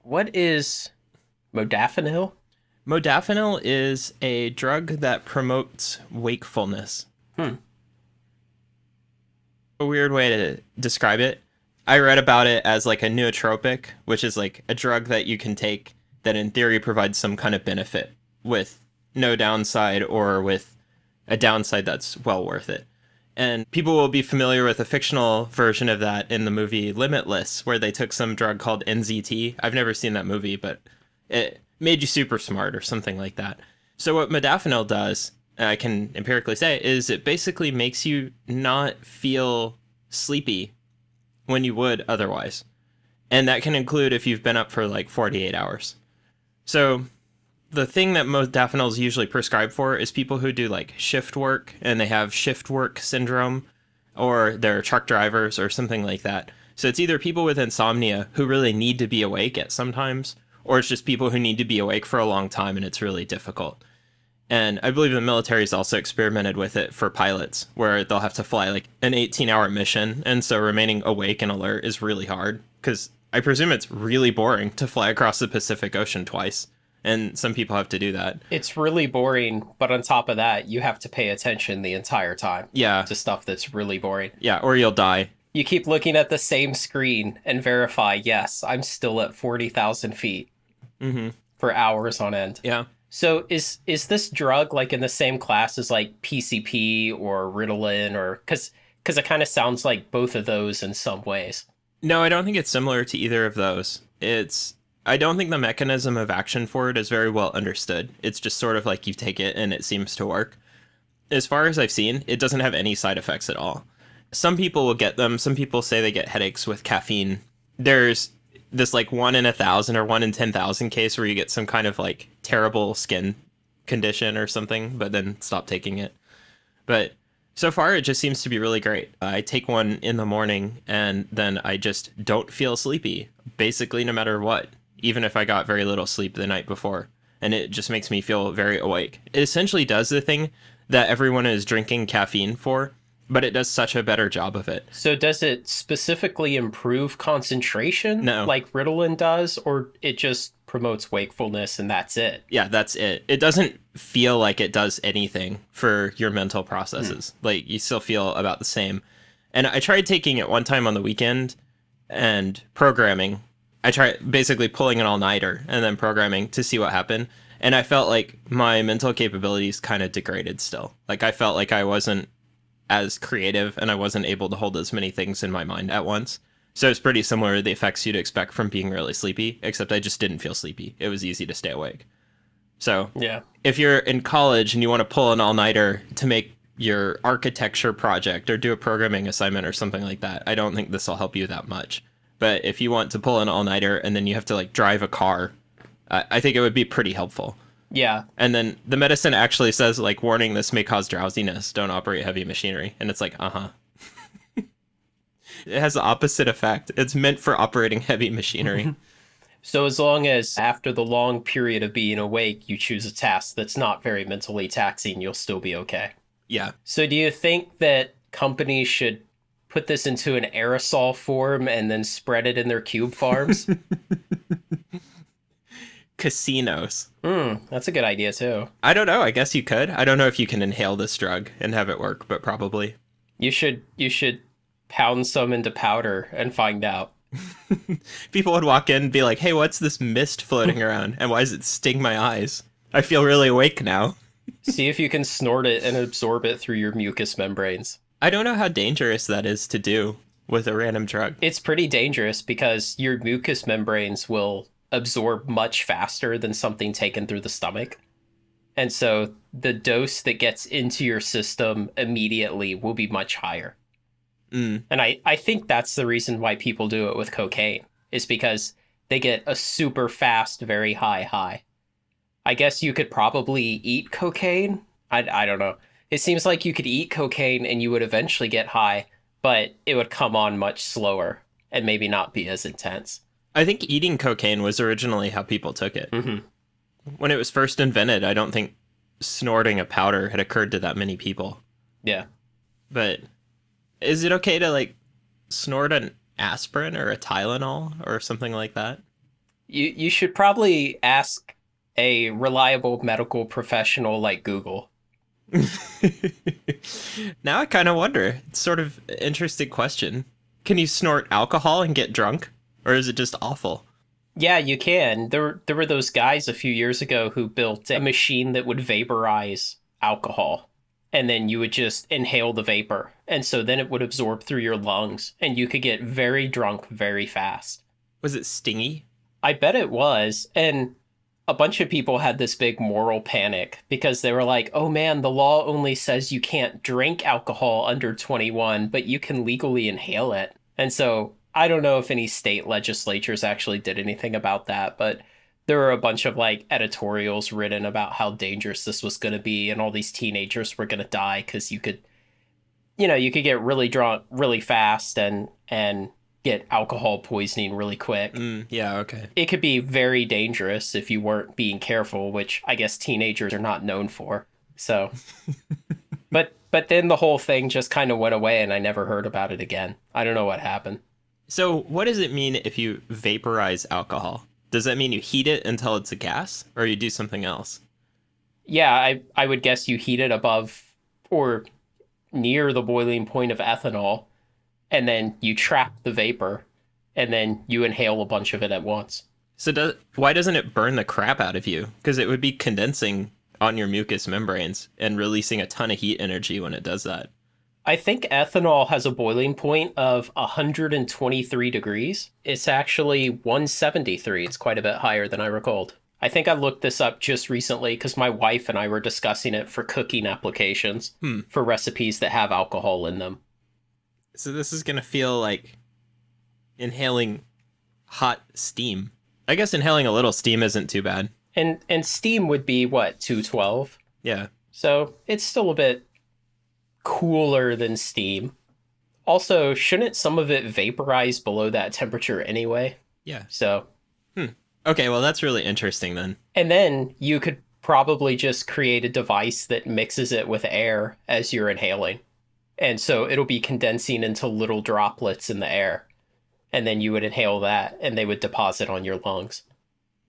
What is modafinil? Modafinil is a drug that promotes wakefulness. Hmm. A weird way to describe it. I read about it as like a nootropic, which is like a drug that you can take that in theory provides some kind of benefit with no downside or with a downside that's well worth it. And people will be familiar with a fictional version of that in the movie Limitless, where they took some drug called NZT. I've never seen that movie, but it made you super smart or something like that. So what modafinil does, I can empirically say, is it basically makes you not feel sleepy when you would otherwise. And that can include if you've been up for like 48 hours. So the thing that modafinil is usually prescribed for is people who do like shift work and they have shift work syndrome, or they're truck drivers or something like that. So it's either people with insomnia who really need to be awake at some times, or it's just people who need to be awake for a long time and it's really difficult. And I believe the military's also experimented with it for pilots, where they'll have to fly like an 18-hour mission, and so remaining awake and alert is really hard, because I presume it's really boring to fly across the Pacific Ocean twice, and some people have to do that. It's really boring, but on top of that, you have to pay attention the entire time Yeah, to stuff that's really boring. yeah, or you'll die. You keep looking at the same screen and verify, yes, I'm still at 40,000 feet Mm-hmm. for hours on end. Yeah. So is this drug like in the same class as like PCP or Ritalin, or because it kind of sounds like both of those in some ways. No, I don't think it's similar to either of those. I don't think the mechanism of action for it is very well understood. It's just sort of like you take it and it seems to work. As far as I've seen, it doesn't have any side effects at all. Some people will get them. Some people say they get headaches with caffeine. There's this like 1 in 1,000 or 1 in 10,000 case where you get some kind of like terrible skin condition or something, but then stop taking it. But so far, it just seems to be really great. I take one in the morning and then I just don't feel sleepy, basically, no matter what, even if I got very little sleep the night before. And it just makes me feel very awake. It essentially does the thing that everyone is drinking caffeine for, but it does such a better job of it. So does it specifically improve concentration No. like Ritalin does, or it just promotes wakefulness and that's it? Yeah, that's it. It doesn't feel like it does anything for your mental processes. Like, you still feel about the same. And I tried taking it one time on the weekend and programming. I tried basically pulling an all-nighter and then programming to see what happened. And I felt like my mental capabilities kind of degraded still. Like, I felt like I wasn't as creative and I wasn't able to hold as many things in my mind at once. So it's pretty similar to the effects you'd expect from being really sleepy, except I just didn't feel sleepy. It was easy to stay awake. So Yeah. if you're in college and you want to pull an all-nighter to make your architecture project or do a programming assignment or something like that, I don't think this will help you that much. But if you want to pull an all-nighter and then you have to like drive a car, I think it would be pretty helpful. Yeah. And then the medicine actually says, like, warning, this may cause drowsiness. Don't operate heavy machinery. And it's like, uh-huh. It has the opposite effect. It's meant for operating heavy machinery. So as long as after the long period of being awake, you choose a task that's not very mentally taxing, you'll still be okay. Yeah. So do you think that companies should put this into an aerosol form and then spread it in their cube farms? Casinos. That's a good idea too. I don't know. I guess you could. I don't know if you can inhale this drug and have it work, but probably. You should pound some into powder and find out. People would walk in and be like, hey, what's this mist floating around? And why does it sting my eyes? I feel really awake now. See if you can snort it and absorb it through your mucous membranes. I don't know how dangerous that is to do with a random drug. It's pretty dangerous because your mucous membranes will absorb much faster than something taken through the stomach. And so the dose that gets into your system immediately will be much higher. And I think that's the reason why people do it with cocaine, is because they get a super fast, very high high. I guess you could probably eat cocaine. I don't know. It seems like you could eat cocaine and you would eventually get high, but it would come on much slower and maybe not be as intense. I think eating cocaine was originally how people took it. Mm-hmm. When it was first invented, I don't think snorting a powder had occurred to that many people. Yeah. But is it okay to like snort an aspirin or a Tylenol or something like that? You should probably ask a reliable medical professional like Google. Now I kind of wonder. It's sort of an interesting question. Can you snort alcohol and get drunk? Or is it just awful? Yeah, you can. There were those guys a few years ago who built a machine that would vaporize alcohol, and then you would just inhale the vapor. And so then it would absorb through your lungs, and you could get very drunk very fast. Was it stingy? I bet it was. And a bunch of people had this big moral panic because they were like, oh man, the law only says you can't drink alcohol under 21, but you can legally inhale it. And so I don't know if any state legislatures actually did anything about that, but there were a bunch of like editorials written about how dangerous this was going to be, and all these teenagers were going to die because you could get really drunk really fast and get alcohol poisoning really quick. Yeah, okay. It could be very dangerous if you weren't being careful, which I guess teenagers are not known for. So, but then the whole thing just kind of went away and I never heard about it again. I don't know what happened. So, what does it mean if you vaporize alcohol? Does that mean you heat it until it's a gas, or you do something else? Yeah, I would guess you heat it above or near the boiling point of ethanol, and then you trap the vapor, and then you inhale a bunch of it at once. So, why doesn't it burn the crap out of you? Because it would be condensing on your mucous membranes and releasing a ton of heat energy when it does that. I think ethanol has a boiling point of 123 degrees. It's actually 173. It's quite a bit higher than I recalled. I think I looked this up just recently because my wife and I were discussing it for cooking applications for recipes that have alcohol in them. So, this is going to feel like inhaling hot steam. I guess inhaling a little steam isn't too bad. And steam would be what, 212? Yeah. So it's still a bit cooler than steam. Also, shouldn't some of it vaporize below that temperature anyway? Yeah. So, Okay, well, that's really interesting then. and then you could probably just create a device that mixes it with air as you're inhaling. And so it'll be condensing into little droplets in the air. And then you would inhale that and they would deposit on your lungs.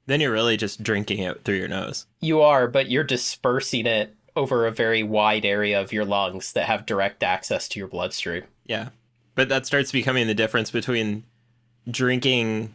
Then you're really just drinking it through your nose. You are, but you're dispersing it over a very wide area of your lungs that have direct access to your bloodstream. Yeah. But that starts becoming the difference between drinking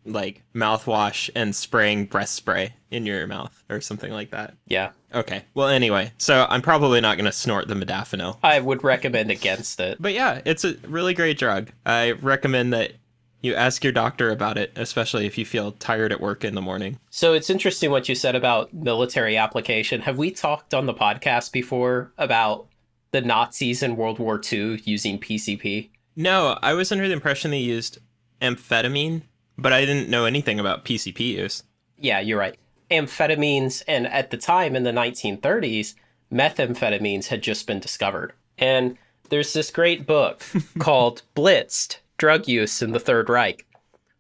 like mouthwash and spraying breath spray in your mouth or something like that. Yeah. Okay. Well, anyway, so I'm probably not going to snort the modafinil. I would recommend against it. But yeah, it's a really great drug. I recommend that you ask your doctor about it, especially if you feel tired at work in the morning. So it's interesting what you said about military application. Have we talked on the podcast before about the Nazis in World War II using PCP? No, I was under the impression they used amphetamine, but I didn't know anything about PCP use. Yeah, you're right. Amphetamines, and at the time in the 1930s, methamphetamines had just been discovered. And there's this great book called Blitzed, Drug Use in the Third Reich,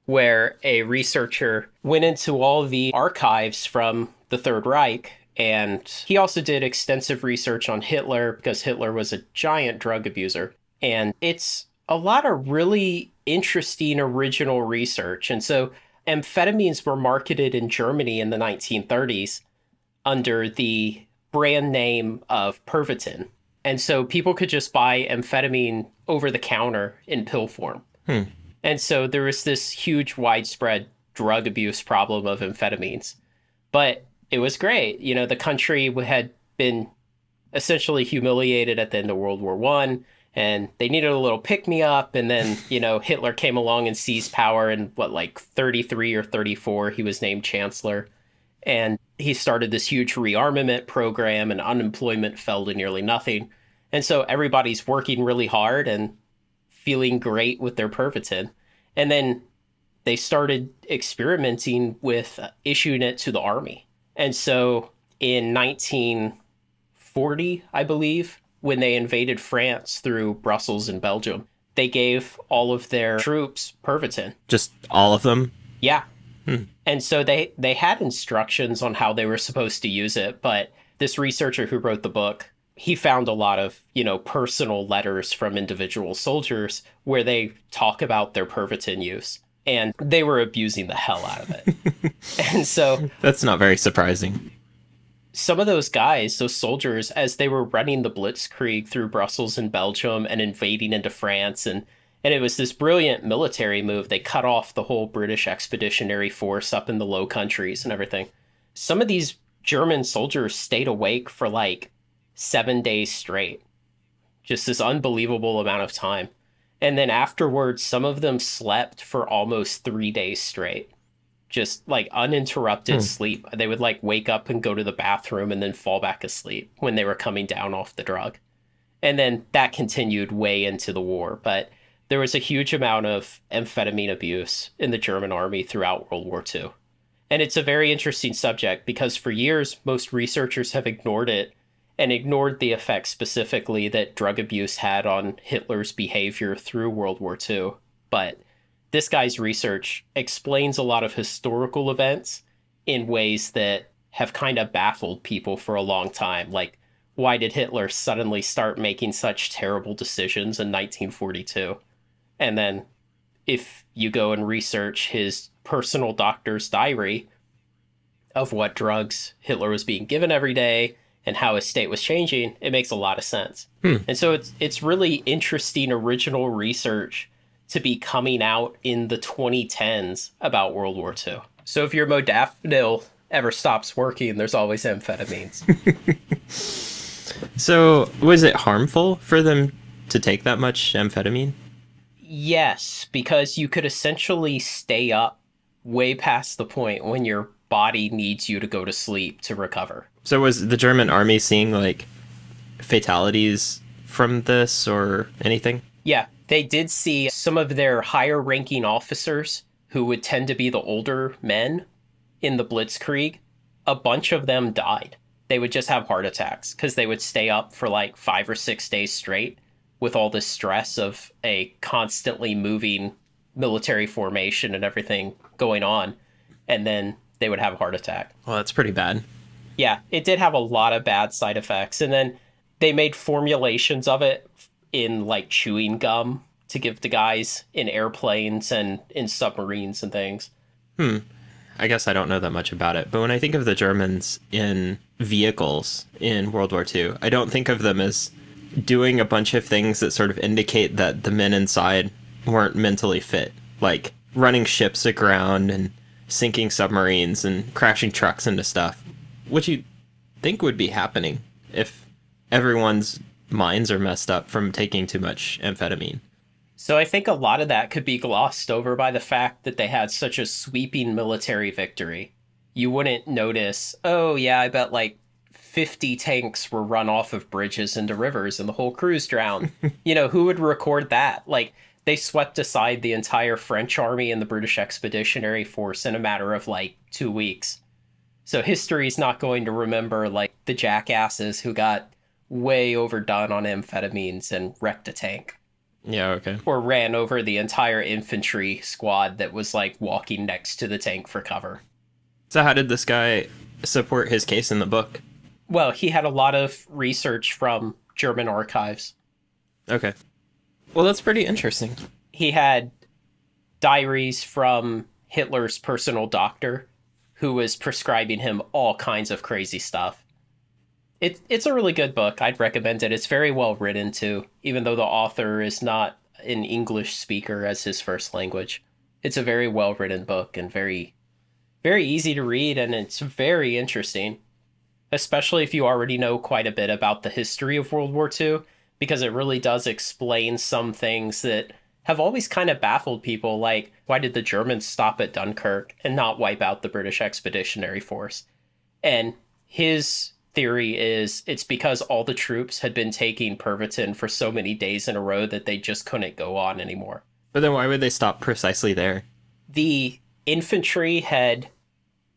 where a researcher went into all the archives from the Third Reich, and he also did extensive research on Hitler because Hitler was a giant drug abuser. And it's a lot of really interesting original research. And so amphetamines were marketed in Germany in the 1930s under the brand name of Pervitin. And so people could just buy amphetamine over the counter in pill form. And so there was this huge widespread drug abuse problem of amphetamines. But it was great. You know, the country had been essentially humiliated at the end of World War One, and they needed a little pick-me-up. And then, Hitler came along and seized power in, 33 or 34, he was named chancellor. And he started this huge rearmament program, and unemployment fell to nearly nothing. And so everybody's working really hard and feeling great with their Pervitin. And then they started experimenting with issuing it to the army. And so in 1940, I believe, when they invaded France through Brussels and Belgium, they gave all of their troops Pervitin. Just all of them? Yeah. And so they had instructions on how they were supposed to use it, but this researcher who wrote the book, he found a lot of, personal letters from individual soldiers where they talk about their Pervitin use. and they were abusing the hell out of it. And so That's not very surprising. some of those guys, those soldiers, as they were running the Blitzkrieg through Brussels and Belgium and invading into France, and it was this brilliant military move. They cut off the whole British expeditionary force up in the Low Countries and everything. Some of these German soldiers stayed awake for like 7 days straight, just this unbelievable amount of time. And then afterwards, some of them slept for almost 3 days straight, just like uninterrupted Hmm. sleep. They would like wake up and go to the bathroom and then fall back asleep when they were coming down off the drug. And then that continued way into the war. But there was a huge amount of amphetamine abuse in the German army throughout World War II. And it's a very interesting subject because for years, most researchers have ignored it and ignored the effects specifically that drug abuse had on Hitler's behavior through World War II. But this guy's research explains a lot of historical events in ways that have kind of baffled people for a long time. Like, why did Hitler suddenly start making such terrible decisions in 1942? And then, if you go and research his personal doctor's diary of what drugs Hitler was being given every day and how his state was changing, it makes a lot of sense. Hmm. And so it's really interesting original research to be coming out in the 2010s about World War II. So if your modafinil ever stops working, there's always amphetamines. So, was it harmful for them to take that much amphetamine? Yes, because you could essentially stay up way past the point when your body needs you to go to sleep to recover. So, was the German army seeing like fatalities from this or anything? Yeah, they did see some of their higher ranking officers, who would tend to be the older men in the Blitzkrieg. A bunch of them died. They would just have heart attacks because they would stay up for like 5 or 6 days straight with all the stress of a constantly moving military formation and everything going on. And then they would have a heart attack. Well, that's pretty bad. Yeah, it did have a lot of bad side effects. And then they made formulations of it in like chewing gum to give to guys in airplanes and in submarines and things. I guess I don't know that much about it, but when I think of the Germans in vehicles in World War II, I don't think of them as doing a bunch of things that sort of indicate that the men inside weren't mentally fit, like running ships aground and sinking submarines and crashing trucks into stuff, which you think would be happening if everyone's minds are messed up from taking too much amphetamine. So I think a lot of that could be glossed over by the fact that they had such a sweeping military victory. You wouldn't notice, oh, yeah, I bet like 50 tanks were run off of bridges into rivers and the whole crew's drowned. Who would record that? Like, they swept aside the entire French army and the British Expeditionary Force in a matter of like 2 weeks. So history's not going to remember like the jackasses who got way overdone on amphetamines and wrecked a tank Yeah, okay. or ran over the entire infantry squad that was like walking next to the tank for cover. So how did this guy support his case in the book? Well, he had a lot of research from German archives. Okay. Well, that's pretty interesting. He had diaries from Hitler's personal doctor who was prescribing him all kinds of crazy stuff. It's a really good book. I'd recommend it. It's very well written too, even though the author is not an English speaker as his first language. It's a very well written book and very, very easy to read, and it's very interesting, especially if you already know quite a bit about the history of World War II, because it really does explain some things that have always kind of baffled people, like why did the Germans stop at Dunkirk and not wipe out the British Expeditionary Force? And his theory is it's because all the troops had been taking Pervitin for so many days in a row that they just couldn't go on anymore. But then why would they stop precisely there? The infantry had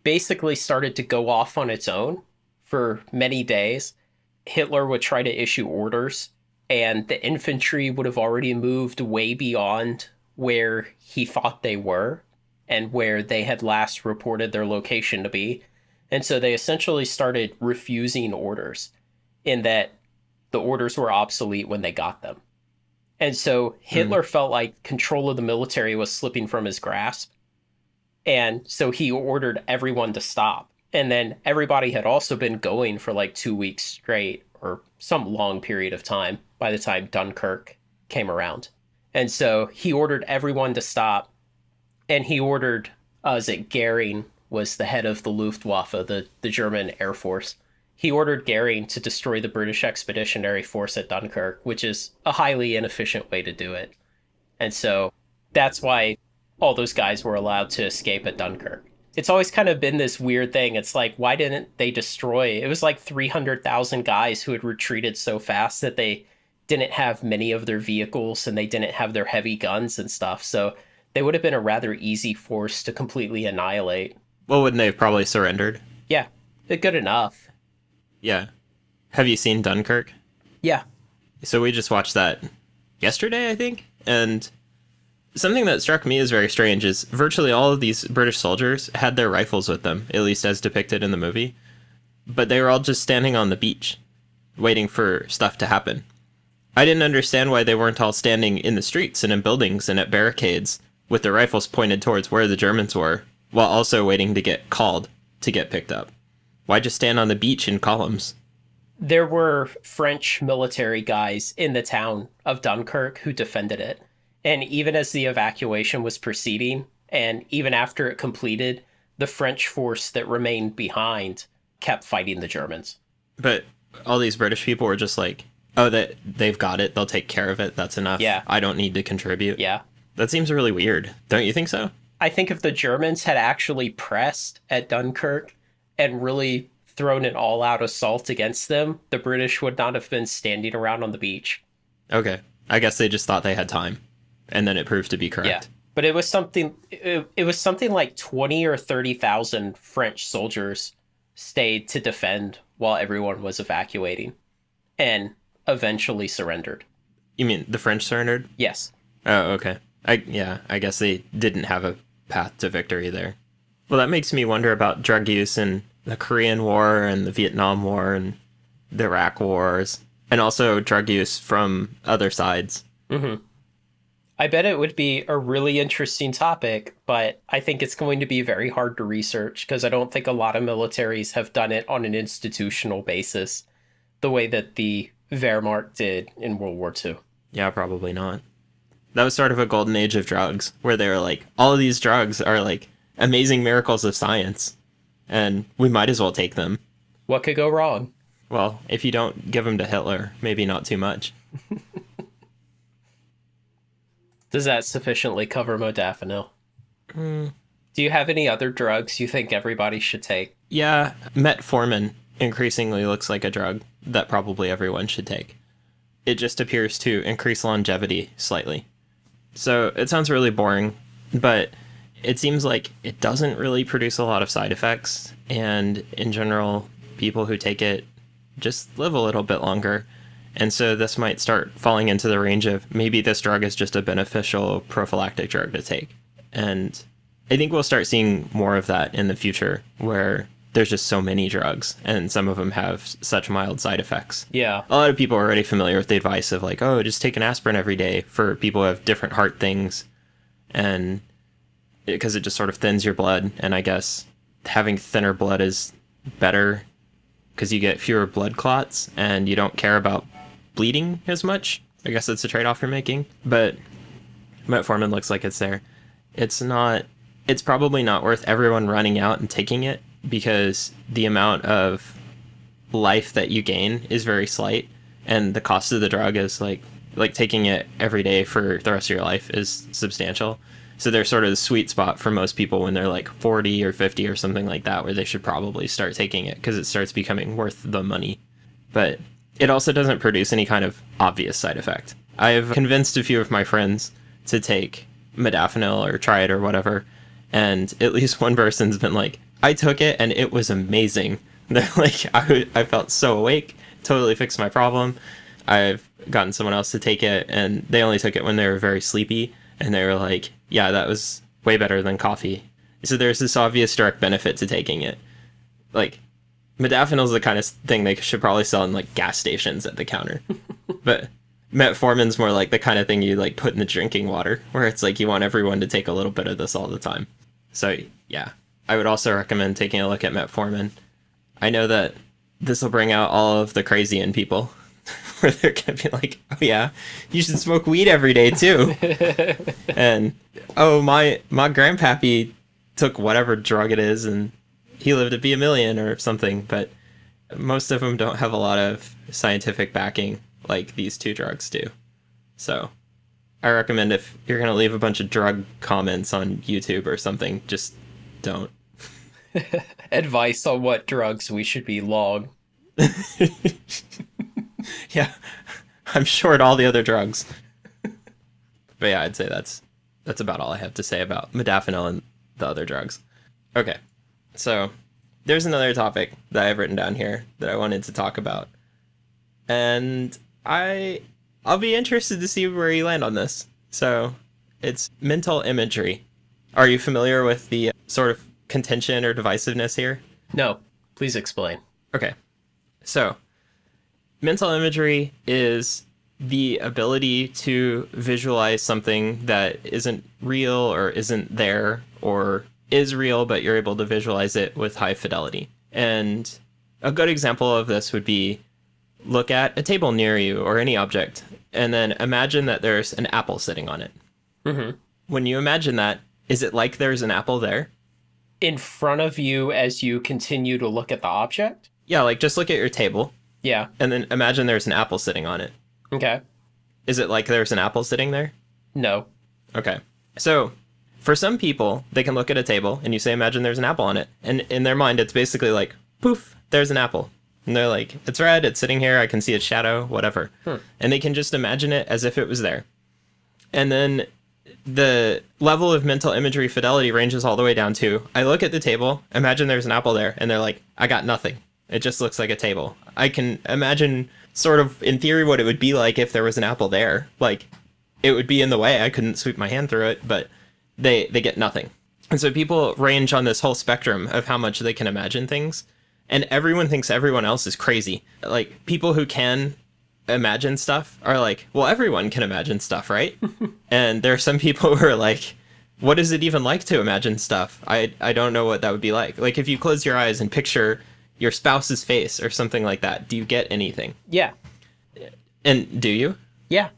basically started to go off on its own for many days. Hitler would try to issue orders, and the infantry would have already moved way beyond where he thought they were and where they had last reported their location to be. And so they essentially started refusing orders, in that the orders were obsolete when they got them. And so Mm. Hitler felt like control of the military was slipping from his grasp. And so he ordered everyone to stop. And then everybody had also been going for like 2 weeks straight or some long period of time by the time Dunkirk came around. And so he ordered everyone to stop. And he ordered, is it Goering was the head of the Luftwaffe, the German Air Force. He ordered Goering to destroy the British Expeditionary Force at Dunkirk, which is a highly inefficient way to do it. And so that's why all those guys were allowed to escape at Dunkirk. It's always kind of been this weird thing. It's like, why didn't they destroy? It was like 300,000 guys who had retreated so fast that they didn't have many of their vehicles and they didn't have their heavy guns and stuff. So they would have been a rather easy force to completely annihilate. Well, wouldn't they have probably surrendered? Yeah, good enough. Yeah. Have you seen Dunkirk? Yeah. So we just watched that yesterday, I think. And something that struck me as very strange is virtually all of these British soldiers had their rifles with them, at least as depicted in the movie. But they were all just standing on the beach, waiting for stuff to happen. I didn't understand why they weren't all standing in the streets and in buildings and at barricades with their rifles pointed towards where the Germans were, while also waiting to get called to get picked up. Why just stand on the beach in columns? There were French military guys in the town of Dunkirk who defended it. And even as the evacuation was proceeding, and even after it completed, the French force that remained behind kept fighting the Germans. But all these British people were just like, oh, that they've got it. They'll take care of it. That's enough. Yeah. I don't need to contribute. Yeah. That seems really weird. Don't you think so? I think if the Germans had actually pressed at Dunkirk and really thrown an all out assault against them, the British would not have been standing around on the beach. Okay. I guess they just thought they had time. And then it proved to be Yeah. correct. But it was something like 20 or 30,000 French soldiers stayed to defend while everyone was evacuating and eventually surrendered. You mean the French surrendered? Yes. Oh, okay. I guess they didn't have a path to victory there. Well, that makes me wonder about drug use in the Korean War and the Vietnam War and the Iraq wars, and also drug use from other sides. Mm-hmm. I bet it would be a really interesting topic, but I think it's going to be very hard to research because I don't think a lot of militaries have done it on an institutional basis the way that the Wehrmacht did in World War II. Yeah, probably not. That was sort of a golden age of drugs, where they were like, all of these drugs are like amazing miracles of science, and we might as well take them. What could go wrong? Well, if you don't give them to Hitler, maybe not too much. Does that sufficiently cover modafinil? Mm. Do you have any other drugs you think everybody should take? Yeah, metformin increasingly looks like a drug that probably everyone should take. It just appears to increase longevity slightly. So it sounds really boring, but it seems like it doesn't really produce a lot of side effects, and in general, people who take it just live a little bit longer. And so this might start falling into the range of maybe this drug is just a beneficial prophylactic drug to take. And I think we'll start seeing more of that in the future, where there's just so many drugs and some of them have such mild side effects. Yeah. A lot of people are already familiar with the advice of like, oh, just take an aspirin every day for people who have different heart things. And because it just sort of thins your blood. And I guess having thinner blood is better because you get fewer blood clots and you don't care about bleeding as much. I guess it's a trade-off you're making. But metformin looks like it's there. It's probably not worth everyone running out and taking it because the amount of life that you gain is very slight, and the cost of the drug is like taking it every day for the rest of your life is substantial. So they're sort of the sweet spot for most people when they're like 40 or 50 or something like that, where they should probably start taking it because it starts becoming worth the money. But it also doesn't produce any kind of obvious side effect. I've convinced a few of my friends to take modafinil or try it or whatever, and at least one person's been like, I took it and it was amazing. They're like, I felt so awake, totally fixed my problem. I've gotten someone else to take it and they only took it when they were very sleepy, and they were like, yeah, that was way better than coffee. So there's this obvious direct benefit to taking it. Like, modafinil is the kind of thing they should probably sell in like gas stations at the counter. But Metformin's more like the kind of thing you like put in the drinking water, where it's like you want everyone to take a little bit of this all the time. So yeah, I would also recommend taking a look at metformin. I know that this will bring out all of the crazy in people, where they're gonna be like, "Oh yeah, you should smoke weed every day too," and "Oh my grandpappy took whatever drug it is and he lived to be a million or something," but most of them don't have a lot of scientific backing like these two drugs do. So I recommend if you're going to leave a bunch of drug comments on YouTube or something, just don't. Advice on what drugs we should be long. Yeah, I'm short all the other drugs. But yeah, I'd say that's about all I have to say about modafinil and the other drugs. Okay, so there's another topic that I've written down here that I wanted to talk about. And I'll be interested to see where you land on this. So, it's mental imagery. Are you familiar with the sort of contention or divisiveness here? No, please explain. Okay. So, mental imagery is the ability to visualize something that isn't real or isn't there or is real, but you're able to visualize it with high fidelity. And a good example of this would be look at a table near you or any object, and then imagine that there's an apple sitting on it. Mm-hmm. When you imagine that, is it like there's an apple there? In front of you as you continue to look at the object? Yeah, like just look at your table, Yeah. and then imagine there's an apple sitting on it. Okay. Is it like there's an apple sitting there? No. Okay. So, for some people, they can look at a table, and you say, imagine there's an apple on it. And in their mind, it's basically like, poof, there's an apple. And they're like, it's red, it's sitting here, I can see its shadow, whatever. And they can just imagine it as if it was there. And then the level of mental imagery fidelity ranges all the way down to, I look at the table, imagine there's an apple there, and they're like, I got nothing. It just looks like a table. I can imagine sort of, in theory, what it would be like if there was an apple there. Like, it would be in the way, I couldn't sweep my hand through it, but they get nothing. And so people range on this whole spectrum of how much they can imagine things. And everyone thinks everyone else is crazy. Like, people who can imagine stuff are like, well, everyone can imagine stuff, right? And there are some people who are like, what is it even like to imagine stuff? I don't know what that would be like. Like, if you close your eyes and picture your spouse's face or something like that, do you get anything? Yeah. And do you? Yeah.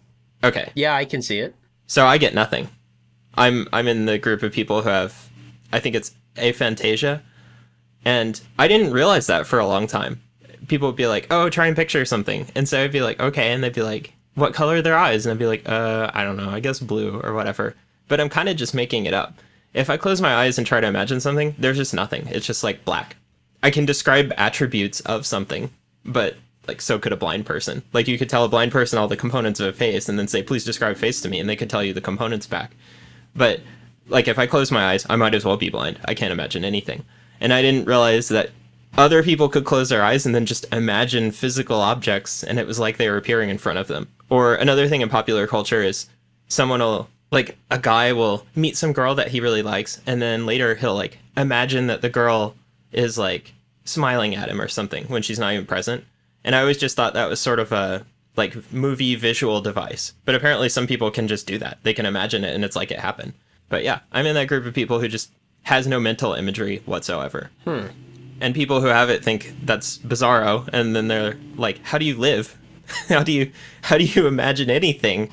Okay. Yeah, I can see it. So I get nothing. I'm in the group of people who have, I think it's aphantasia. And I didn't realize that for a long time. People would be like, oh, try and picture something. And so I'd be like, okay. And they'd be like, what color are their eyes? And I'd be like, I don't know, I guess blue or whatever. But I'm kind of just making it up. If I close my eyes and try to imagine something, there's just nothing. It's just like black. I can describe attributes of something, but like, so could a blind person. Like, you could tell a blind person all the components of a face and then say, please describe face to me. And they could tell you the components back. But like, if I close my eyes, I might as well be blind. I can't imagine anything. And I didn't realize that other people could close their eyes and then just imagine physical objects, and it was like they were appearing in front of them. Or another thing in popular culture is someone will, like, a guy will meet some girl that he really likes, and then later he'll, like, imagine that the girl is, like, smiling at him or something when she's not even present. And I always just thought that was sort of a, like, movie visual device. But apparently some people can just do that. They can imagine it, and it's like it happened. But yeah, I'm in that group of people who just has no mental imagery whatsoever. And people who have it think that's bizarro, and then they're like, how do you live? how do you imagine anything?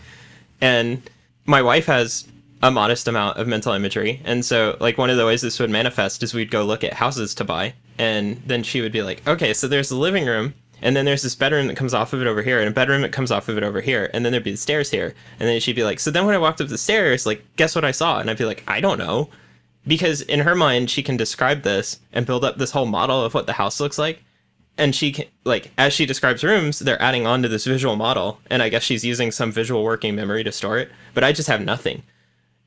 And my wife has a modest amount of mental imagery, and so like one of the ways this would manifest is we'd go look at houses to buy, and then she would be like, okay, so there's the living room, and then there's this bedroom that comes off of it over here, and a bedroom that comes off of it over here, and then there'd be the stairs here. And then she'd be like, so then when I walked up the stairs, like, guess what I saw? And I'd be like, I don't know. Because in her mind, she can describe this and build up this whole model of what the house looks like. And she can, like, as she describes rooms, they're adding on to this visual model. And I guess she's using some visual working memory to store it. But I just have nothing.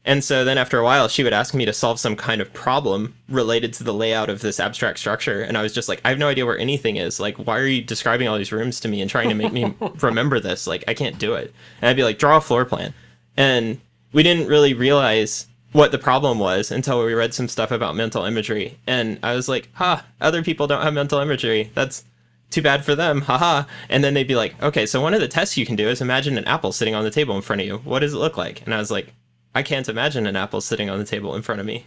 And so then after a while, she would ask me to solve some kind of problem related to the layout of this abstract structure. And I was just like, I have no idea where anything is. Like, why are you describing all these rooms to me and trying to make me remember this? Like, I can't do it. And I'd be like, draw a floor plan. And we didn't really realize what the problem was until we read some stuff about mental imagery. And I was like, other people don't have mental imagery. That's too bad for them, haha. And then they'd be like, okay, so one of the tests you can do is imagine an apple sitting on the table in front of you. What does it look like? And I was like, I can't imagine an apple sitting on the table in front of me.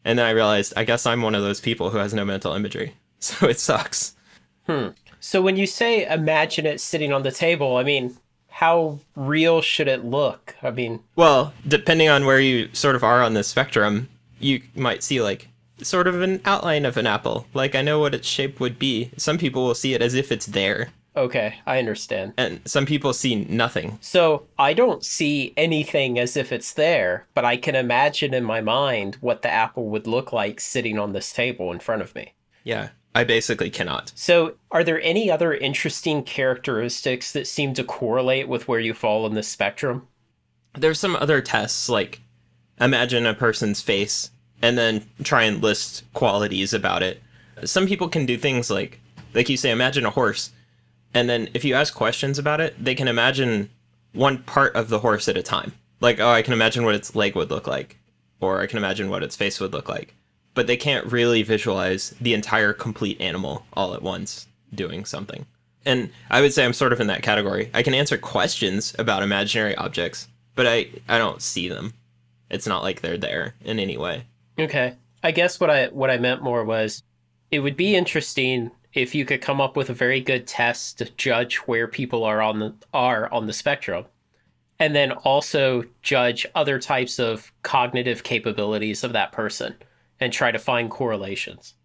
And then I realized, I guess I'm one of those people who has no mental imagery. So it sucks. So when you say imagine it sitting on the table, I mean, how real should it look? I mean, Well, depending on where you sort of are on the spectrum, you might see like sort of an outline of an apple. Like I know what its shape would be. Some people will see it as if it's there, okay, I understand. and some people see nothing. So I don't see anything as if it's there, but I can imagine in my mind what the apple would look like sitting on this table in front of me. Yeah, I basically cannot. So, are there any other interesting characteristics that seem to correlate with where you fall on the spectrum? There's some other tests like imagine a person's face and then try and list qualities about it. Some people can do things like you say imagine a horse, and then if you ask questions about it, they can imagine one part of the horse at a time. Like, oh, I can imagine what its leg would look like, or I can imagine what its face would look like. But they can't really visualize the entire complete animal all at once doing something. And I would say I'm sort of in that category. I can answer questions about imaginary objects, but I don't see them. It's not like they're there in any way. Okay. I guess what I meant more was it would be interesting if you could come up with a very good test to judge where people are on the spectrum, and then also judge other types of cognitive capabilities of that person and try to find correlations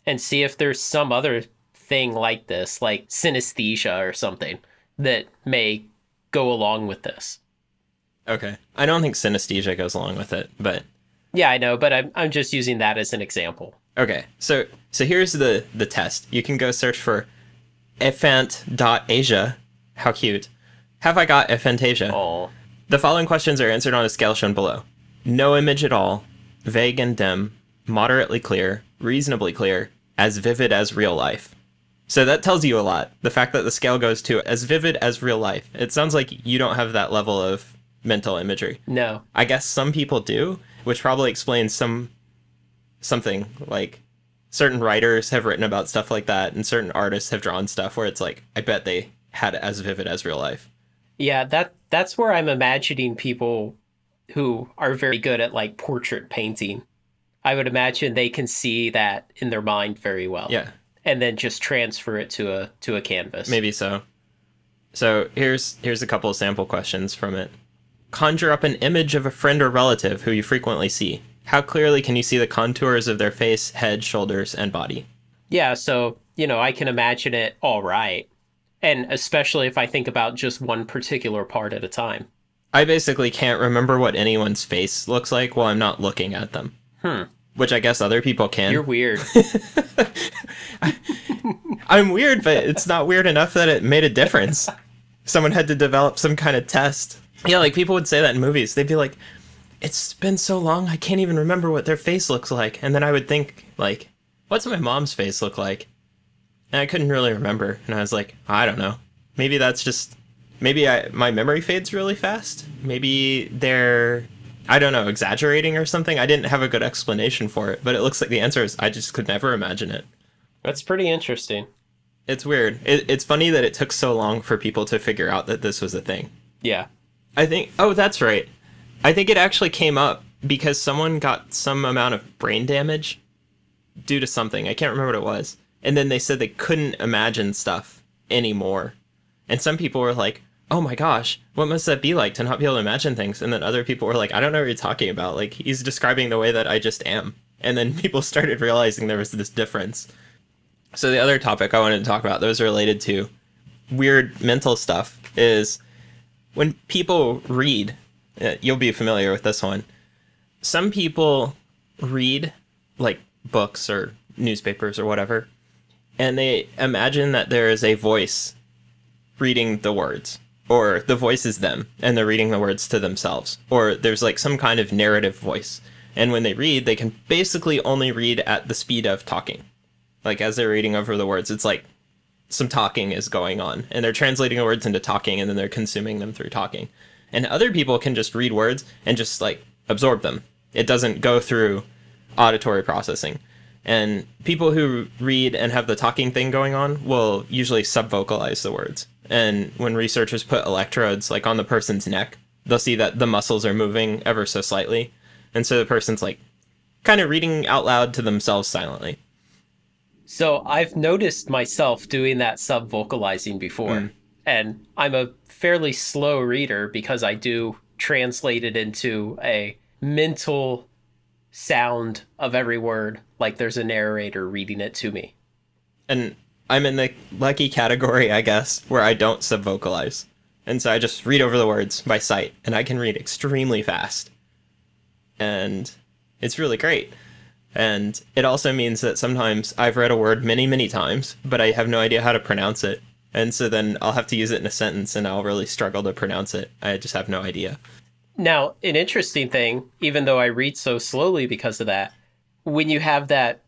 and see if there's some other thing like this, like synesthesia or something, that may go along with this. Okay. I don't think synesthesia goes along with it, but Yeah, I know, but I'm just using that as an example. okay. So here's the test. You can go search for ephant.asia. How cute. Have I got ephantasia? Oh, The following questions are answered on a scale shown below. No image at all, vague and dim, moderately clear, reasonably clear, as vivid as real life. So that tells you a lot. The fact that the scale goes to as vivid as real life. It sounds like you don't have that level of mental imagery. no. I guess some people do, which probably explains something like certain writers have written about stuff like that, and certain artists have drawn stuff where it's like, I bet they had it as vivid as real life. Yeah, that's where I'm imagining people who are very good at like portrait painting. I would imagine they can see that in their mind very well. Yeah, And then just transfer it to a canvas. maybe so. So here's a couple of sample questions from it. Conjure up an image of a friend or relative who you frequently see. How clearly can you see the contours of their face, head, shoulders, and body? Yeah, so, I can imagine it all right. And especially if I think about just one particular part at a time. I basically can't remember what anyone's face looks like while I'm not looking at them. Which I guess other people can. You're weird. I'm weird, but it's not weird enough that it made a difference. Someone had to develop some kind of test. Yeah, like people would say that in movies. They'd be like, it's been so long, I can't even remember what their face looks like. And then I would think, like, what's my mom's face look like? And I couldn't really remember. And I was like, I don't know. Maybe that's just, my memory fades really fast. Maybe they're, I don't know, exaggerating or something. I didn't have a good explanation for it, but it looks like the answer is I just could never imagine it. That's pretty interesting. It's weird. It's funny that it took so long for people to figure out that this was a thing. Yeah. I think, oh, that's right. I think it actually came up because someone got some amount of brain damage due to something. I can't remember what it was. And then they said they couldn't imagine stuff anymore. And some people were like, oh my gosh, what must that be like to not be able to imagine things? And then other people were like, I don't know what you're talking about. Like, he's describing the way that I just am. And then people started realizing there was this difference. So the other topic I wanted to talk about that was related to weird mental stuff is when people read, you'll be familiar with this one. Some people read like books or newspapers or whatever, and they imagine that there is a voice reading the words, or the voice is them and they're reading the words to themselves, or there's like some kind of narrative voice. And when they read, they can basically only read at the speed of talking. Like as they're reading over the words, it's like some talking is going on and they're translating the words into talking and then they're consuming them through talking. And other people can just read words and just like absorb them. It doesn't go through auditory processing. And people who read and have the talking thing going on will usually subvocalize the words. And when researchers put electrodes like on the person's neck, they'll see that the muscles are moving ever so slightly. And so the person's like kind of reading out loud to themselves silently. So I've noticed myself doing that sub vocalizing before. And I'm a fairly slow reader because I do translate it into a mental sound of every word, like there's a narrator reading it to me. And I'm in the lucky category, I guess, where I don't subvocalize. And so I just read over the words by sight, and I can read extremely fast. And it's really great. And it also means that sometimes I've read a word many, many times, but I have no idea how to pronounce it. And so then I'll have to use it in a sentence, and I'll really struggle to pronounce it. I just have no idea. Now, an interesting thing, even though I read so slowly because of that, when you have that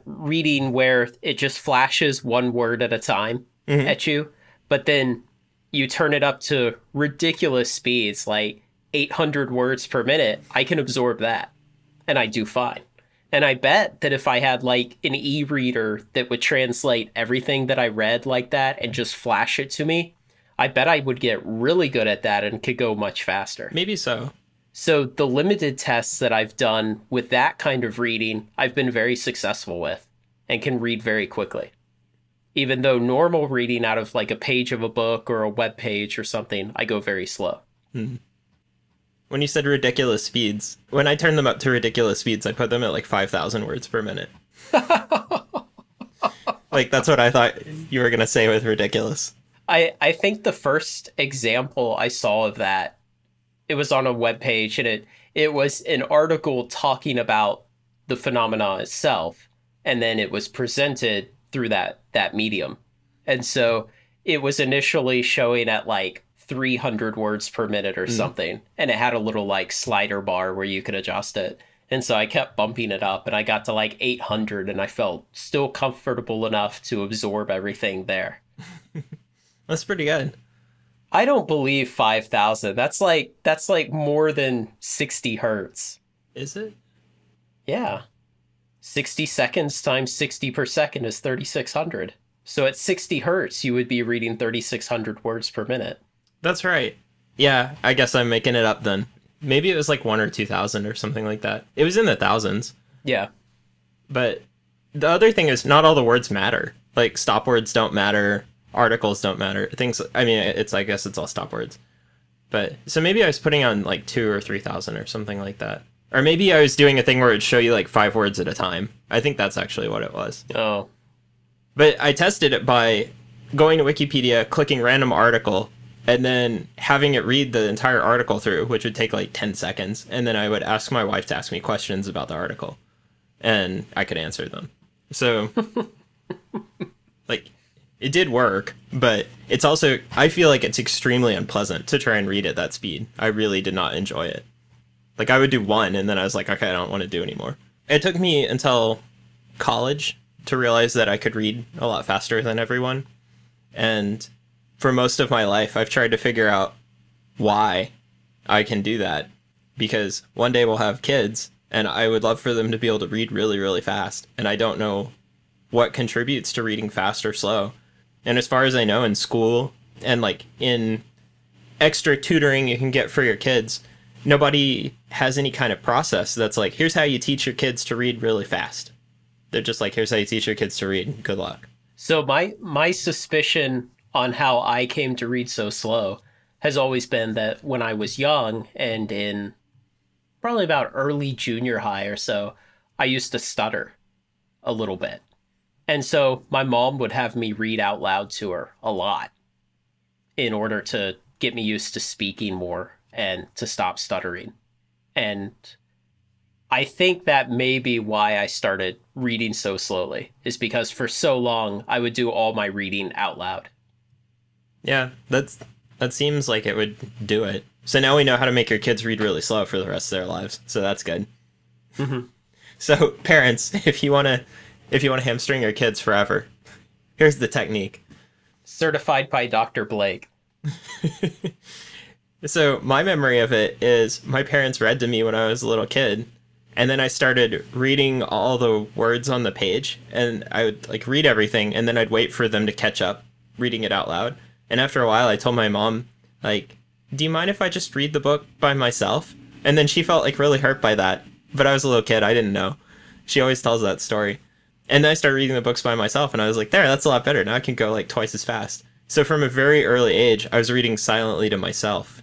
reading where it just flashes one word at a time at you, but then you turn it up to ridiculous speeds, like 800 words per minute, I can absorb that, and I do fine. And I bet that if I had like an e-reader that would translate everything that I read like that and just flash it to me, I bet I would get really good at that and could go much faster. Maybe so. So the limited tests that I've done with that kind of reading, I've been very successful with and can read very quickly. Even though normal reading out of like a page of a book or a web page or something, I go very slow. When you said ridiculous speeds, when I turn them up to ridiculous speeds, I put them at like 5,000 words per minute. Like, that's what I thought you were going to say with ridiculous. I think the first example I saw of that, it was on a web page, and it was an article talking about the phenomena itself, and then it was presented through that medium. And so it was initially showing at like 300 words per minute or something, and it had a little like slider bar where you could adjust it. And so I kept bumping it up, and I got to like 800, and I felt still comfortable enough to absorb everything there. That's pretty good. I don't believe 5,000. That's like more than 60 hertz. Is it? Yeah. 60 seconds times 60 per second is 3,600. So at 60 hertz, you would be reading 3,600 words per minute. That's right. Yeah, I guess I'm making it up then. Maybe it was like 1 or 2,000 or something like that. It was in the thousands. Yeah. But the other thing is not all the words matter. Like, stop words don't matter. Articles don't matter. Things, I mean, I guess it's all stop words. But, so maybe I was putting on like 2 or 3,000 or something like that. Or maybe I was doing a thing where it'd show you like 5 words at a time. I think that's actually what it was. Oh. But I tested it by going to Wikipedia, clicking random article, and then having it read the entire article through, which would take like 10 seconds. And then I would ask my wife to ask me questions about the article. And I could answer them. So, like, it did work, but it's also, I feel like it's extremely unpleasant to try and read at that speed. I really did not enjoy it. Like, I would do one, and then I was like, okay, I don't want to do anymore. It took me until college to realize that I could read a lot faster than everyone. And for most of my life, I've tried to figure out why I can do that. Because one day we'll have kids, and I would love for them to be able to read really, really fast. And I don't know what contributes to reading fast or slow. And as far as I know, in school and like in extra tutoring you can get for your kids, nobody has any kind of process that's like, here's how you teach your kids to read really fast. They're just like, here's how you teach your kids to read. Good luck. So my suspicion on how I came to read so slow has always been that when I was young and in probably about early junior high or so, I used to stutter a little bit. And so my mom would have me read out loud to her a lot in order to get me used to speaking more and to stop stuttering. And I think that may be why I started reading so slowly, is because for so long I would do all my reading out loud. Yeah, that seems like it would do it. So now we know how to make your kids read really slow for the rest of their lives. So that's good. Mm-hmm. So parents, if you want to hamstring your kids forever, here's the technique. Certified by Dr. Blake. So my memory of it is my parents read to me when I was a little kid, And then I started reading all the words on the page, and I would like read everything, and then I'd wait for them to catch up, reading it out loud. And after a while, I told my mom, like, do you mind if I just read the book by myself? And then she felt like really hurt by that. But I was a little kid, I didn't know. She always tells that story. And then I started reading the books by myself, and I was like, there, that's a lot better. Now I can go like twice as fast. So from a very early age, I was reading silently to myself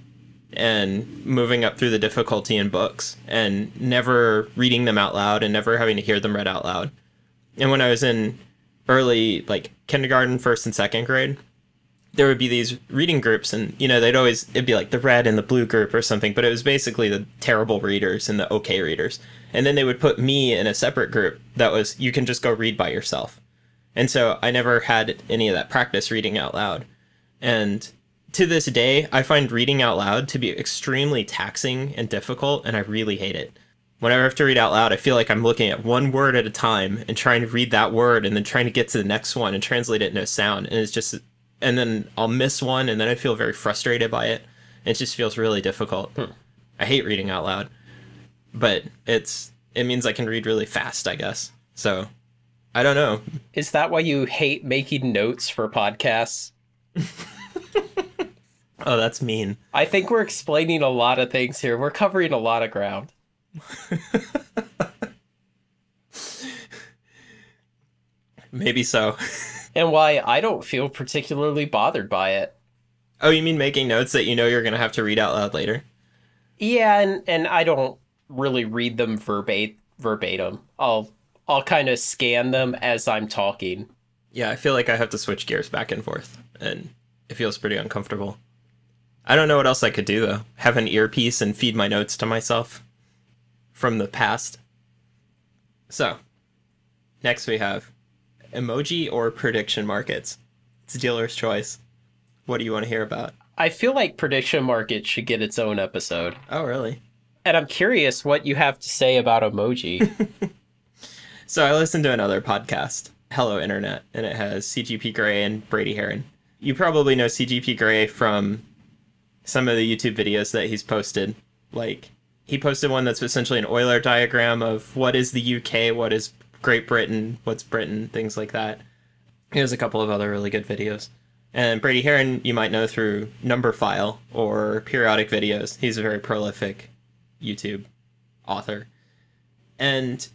and moving up through the difficulty in books and never reading them out loud and never having to hear them read out loud. And when I was in early, like kindergarten, first and second grade, there would be these reading groups, and it'd be like the red and the blue group or something, but it was basically the terrible readers and the okay readers. And then they would put me in a separate group that was, you can just go read by yourself. And so I never had any of that practice reading out loud. And to this day, I find reading out loud to be extremely taxing and difficult, and I really hate it. Whenever I have to read out loud, I feel like I'm looking at one word at a time and trying to read that word and then trying to get to the next one and translate it into a sound. And then I'll miss one, and then I feel very frustrated by it. It just feels really difficult. I hate reading out loud, but it means I can read really fast, I guess. So I don't know. Is that why you hate making notes for podcasts? Oh, that's mean. I think we're explaining a lot of things here. We're covering a lot of ground. Maybe so. And why I don't feel particularly bothered by it. Oh, you mean making notes that you know you're going to have to read out loud later? Yeah, and I don't really read them verbatim. I'll kind of scan them as I'm talking. Yeah, I feel like I have to switch gears back and forth, and it feels pretty uncomfortable. I don't know what else I could do, though. Have an earpiece and feed my notes to myself from the past. So, next we have emoji or prediction markets. It's dealer's choice. What do you want to hear about? I feel like prediction market should get its own episode. Oh, really? And I'm curious what you have to say about emoji. So I listened to another podcast, Hello Internet, and it has CGP Grey and Brady Heron. You probably know CGP Grey from some of the YouTube videos that he's posted. Like, he posted one that's essentially an Euler diagram of what is the UK, what is Great Britain, what's Britain, things like that. He has a couple of other really good videos. And Brady Heron, you might know through Numberphile or periodic videos. He's a very prolific YouTube author. And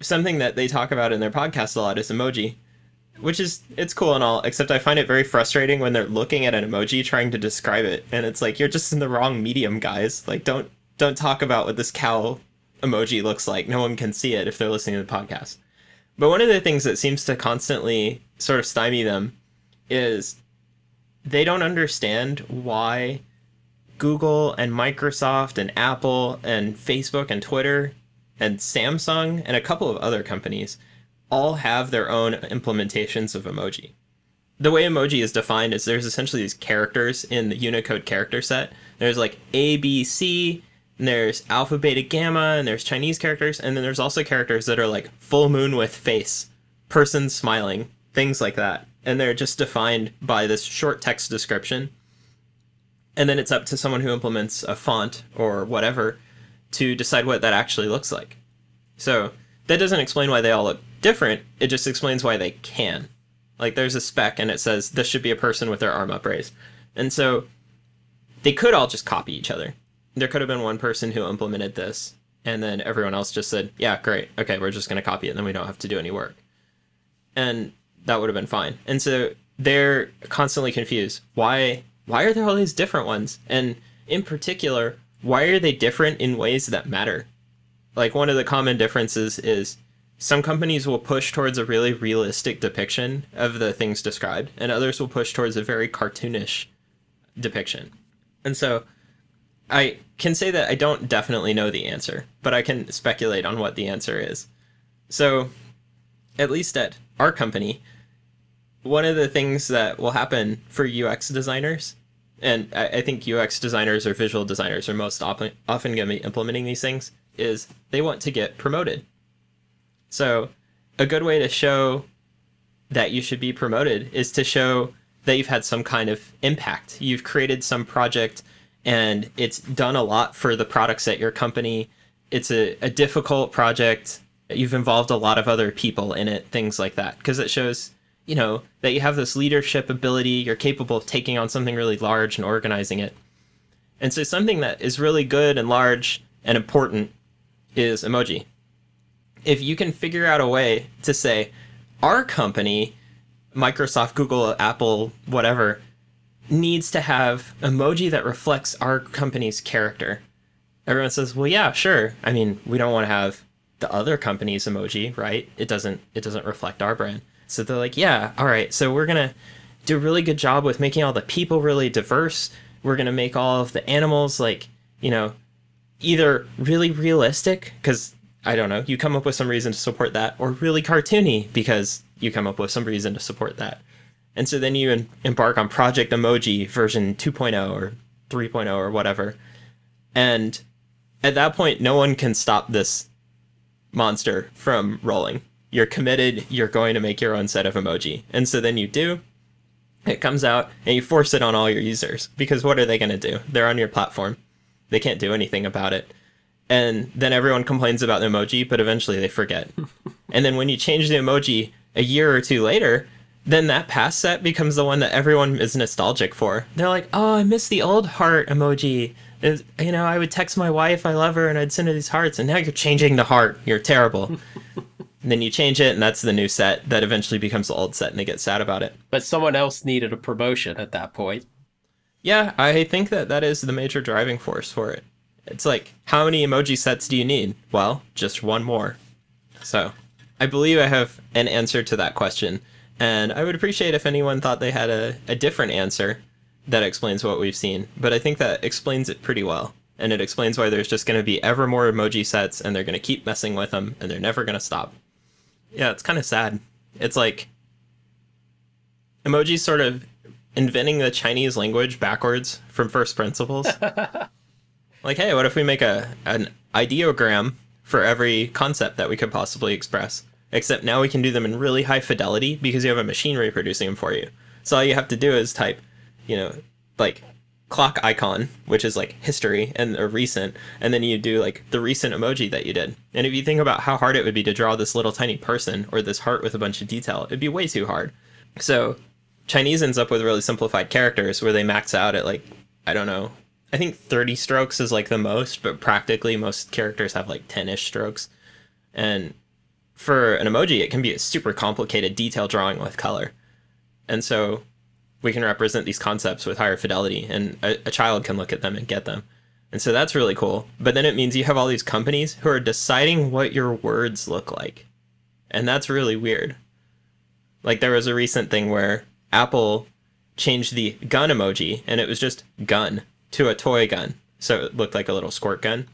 something that they talk about in their podcast a lot is emoji, which is, it's cool and all, except I find it very frustrating when they're looking at an emoji trying to describe it. And it's like, you're just in the wrong medium, guys. Like, don't talk about what this cow emoji looks like. No one can see it if they're listening to the podcast. But one of the things that seems to constantly sort of stymie them is they don't understand why Google and Microsoft and Apple and Facebook and Twitter and Samsung and a couple of other companies all have their own implementations of emoji. The way emoji is defined is there's essentially these characters in the Unicode character set. There's like A, B, C, and there's alpha, beta, gamma, and there's Chinese characters, and then there's also characters that are like full moon with face, person smiling, things like that. And they're just defined by this short text description. And then it's up to someone who implements a font or whatever to decide what that actually looks like. So that doesn't explain why they all look different. It just explains why they can. Like, there's a spec and it says this should be a person with their arm upraised. And so they could all just copy each other. There could have been one person who implemented this, and then everyone else just said, yeah, great, okay, we're just going to copy it, and then we don't have to do any work. And that would have been fine. And so they're constantly confused. Why are there all these different ones? And in particular, why are they different in ways that matter? Like, one of the common differences is some companies will push towards a really realistic depiction of the things described, and others will push towards a very cartoonish depiction. And so I can say that I don't definitely know the answer, but I can speculate on what the answer is. So, at least at our company, one of the things that will happen for UX designers, and I think UX designers or visual designers are most often going to be implementing these things, is they want to get promoted. So a good way to show that you should be promoted is to show that you've had some kind of impact. You've created some project and it's done a lot for the products at your company, it's a difficult project. You've involved a lot of other people in it, things like that, because it shows, that you have this leadership ability. You're capable of taking on something really large and organizing it. And so something that is really good and large and important is emoji. If you can figure out a way to say, our company, Microsoft, Google, Apple, whatever, needs to have emoji that reflects our company's character. Everyone says, well, yeah, sure. I mean, we don't want to have the other company's emoji, right? It doesn't reflect our brand. So they're like, yeah, all right. So we're going to do a really good job with making all the people really diverse. We're going to make all of the animals like, either really realistic, because, I don't know, you come up with some reason to support that, or really cartoony, because you come up with some reason to support that. And so then you embark on Project Emoji version 2.0 or 3.0 or whatever. And at that point, no one can stop this monster from rolling. You're committed, you're going to make your own set of emoji. And so then you do, it comes out, and you force it on all your users. Because what are they going to do? They're on your platform. They can't do anything about it. And then everyone complains about the emoji, but eventually they forget. And then when you change the emoji a year or two later, then that past set becomes the one that everyone is nostalgic for. They're like, oh, I miss the old heart emoji. I would text my wife, I love her, and I'd send her these hearts, and now you're changing the heart. You're terrible. And then you change it, and that's the new set that eventually becomes the old set, and they get sad about it. But someone else needed a promotion at that point. Yeah, I think that is the major driving force for it. It's like, how many emoji sets do you need? Well, just one more. So, I believe I have an answer to that question, and I would appreciate if anyone thought they had a different answer that explains what we've seen, but I think that explains it pretty well. And it explains why there's just going to be ever more emoji sets, and they're going to keep messing with them, and they're never going to stop. Yeah, it's kind of sad. It's like emoji's sort of inventing the Chinese language backwards from first principles. Like, hey, what if we make an ideogram for every concept that we could possibly express? Except now we can do them in really high fidelity because you have a machine reproducing them for you. So all you have to do is type, like clock icon, which is like history and a recent, and then you do like the recent emoji that you did. And if you think about how hard it would be to draw this little tiny person or this heart with a bunch of detail, it'd be way too hard. So Chinese ends up with really simplified characters where they max out at like, I don't know, I think 30 strokes is like the most, but practically most characters have like 10-ish strokes. And for an emoji, it can be a super complicated detail drawing with color. And so we can represent these concepts with higher fidelity, and a child can look at them and get them. And so that's really cool. But then it means you have all these companies who are deciding what your words look like. And that's really weird. Like there was a recent thing where Apple changed the gun emoji, and it was just gun to a toy gun. So it looked like a little squirt gun.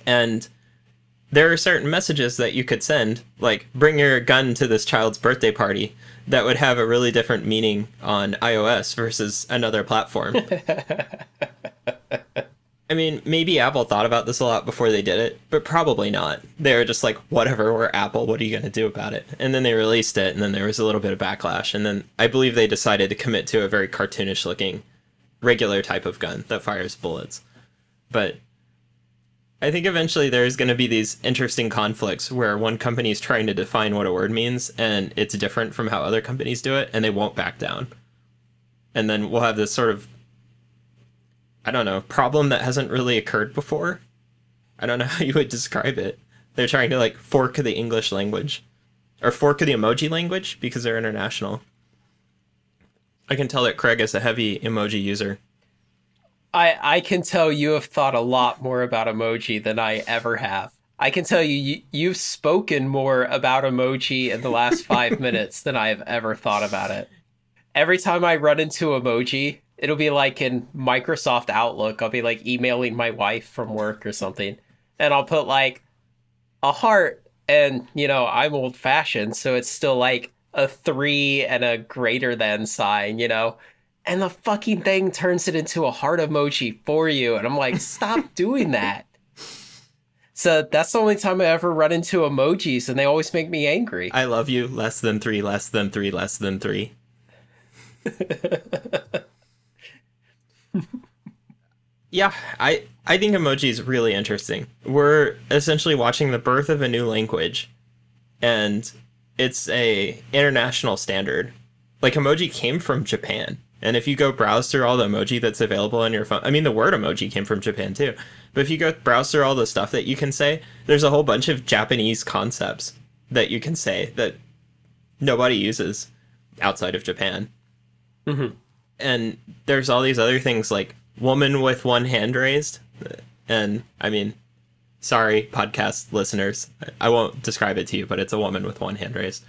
And there are certain messages that you could send, like bring your gun to this child's birthday party, that would have a really different meaning on iOS versus another platform. I mean, maybe Apple thought about this a lot before they did it, but probably not. They were just like, whatever, we're Apple, what are you going to do about it? And then they released it, and then there was a little bit of backlash, and then I believe they decided to commit to a very cartoonish looking regular type of gun that fires bullets. But I think eventually there's going to be these interesting conflicts where one company is trying to define what a word means, and it's different from how other companies do it, and they won't back down. And then we'll have this sort of, I don't know, problem that hasn't really occurred before. I don't know how you would describe it. They're trying to like fork the English language, or fork the emoji language, because they're international. I can tell that Craig is a heavy emoji user. I can tell you have thought a lot more about emoji than I ever have. I can tell you've spoken more about emoji in the last 5 minutes than I have ever thought about it. Every time I run into emoji, it'll be like in Microsoft Outlook. I'll be like emailing my wife from work or something, and I'll put like a heart, and I'm old fashioned, so it's still like a 3 and a greater than sign. And the fucking thing turns it into a heart emoji for you. And I'm like, stop doing that. So that's the only time I ever run into emojis, and they always make me angry. I love you, less than 3, less than 3, less than 3. Yeah, I think emoji is really interesting. We're essentially watching the birth of a new language, and it's a international standard. Like emoji came from Japan, and if you go browse through all the emoji that's available on your phone, I mean the word emoji came from Japan too. But if you go browse through all the stuff that you can say, there's a whole bunch of Japanese concepts that you can say that nobody uses outside of Japan. Hmm. And there's all these other things like woman with one hand raised. And I mean, sorry, podcast listeners, I won't describe it to you, but it's a woman with one hand raised.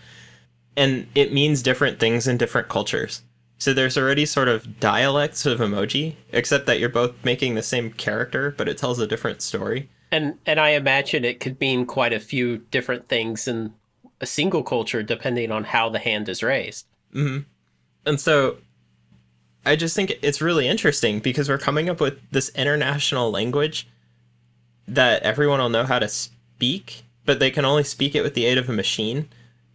And it means different things in different cultures. So there's already sort of dialects of emoji, except that you're both making the same character, but it tells a different story. And I imagine it could mean quite a few different things in a single culture depending on how the hand is raised. And so I just think it's really interesting because we're coming up with this international language that everyone will know how to speak, but they can only speak it with the aid of a machine.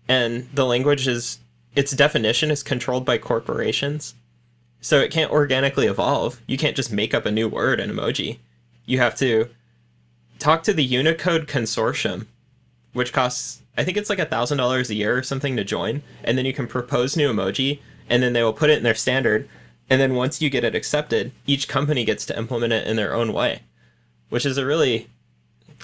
And the language is, its definition is controlled by corporations. So it can't organically evolve. You can't just make up a new word in emoji. You have to talk to the Unicode Consortium, which costs, I think it's like $1,000 a year or something to join. And then you can propose new emoji, and then they will put it in their standard. And then once you get it accepted, each company gets to implement it in their own way, which is a really,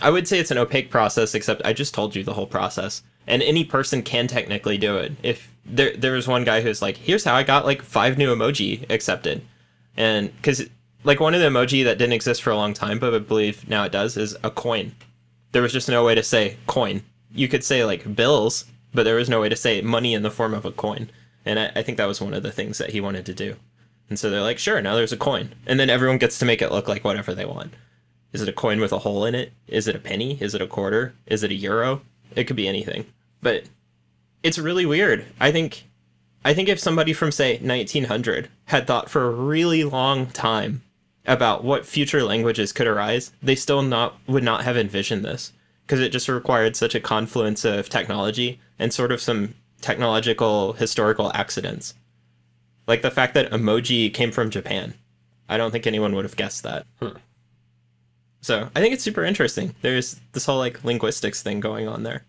I would say it's an opaque process, except I just told you the whole process. And any person can technically do it. If there was one guy who's like, here's how I got like 5 new emoji accepted. And because like one of the emoji that didn't exist for a long time, but I believe now it does, is a coin. There was just no way to say coin. You could say like bills, but there was no way to say money in the form of a coin. And I think that was one of the things that he wanted to do. And so they're like, sure, now there's a coin. And then everyone gets to make it look like whatever they want. Is it a coin with a hole in it? Is it a penny? Is it a quarter? Is it a euro? It could be anything. But it's really weird. I think if somebody from say 1900 had thought for a really long time about what future languages could arise, they still not would not have envisioned this because it just required such a confluence of technology and sort of some technological historical accidents. Like the fact that emoji came from Japan. I don't think anyone would have guessed that. So I think it's super interesting. There's this whole like linguistics thing going on there.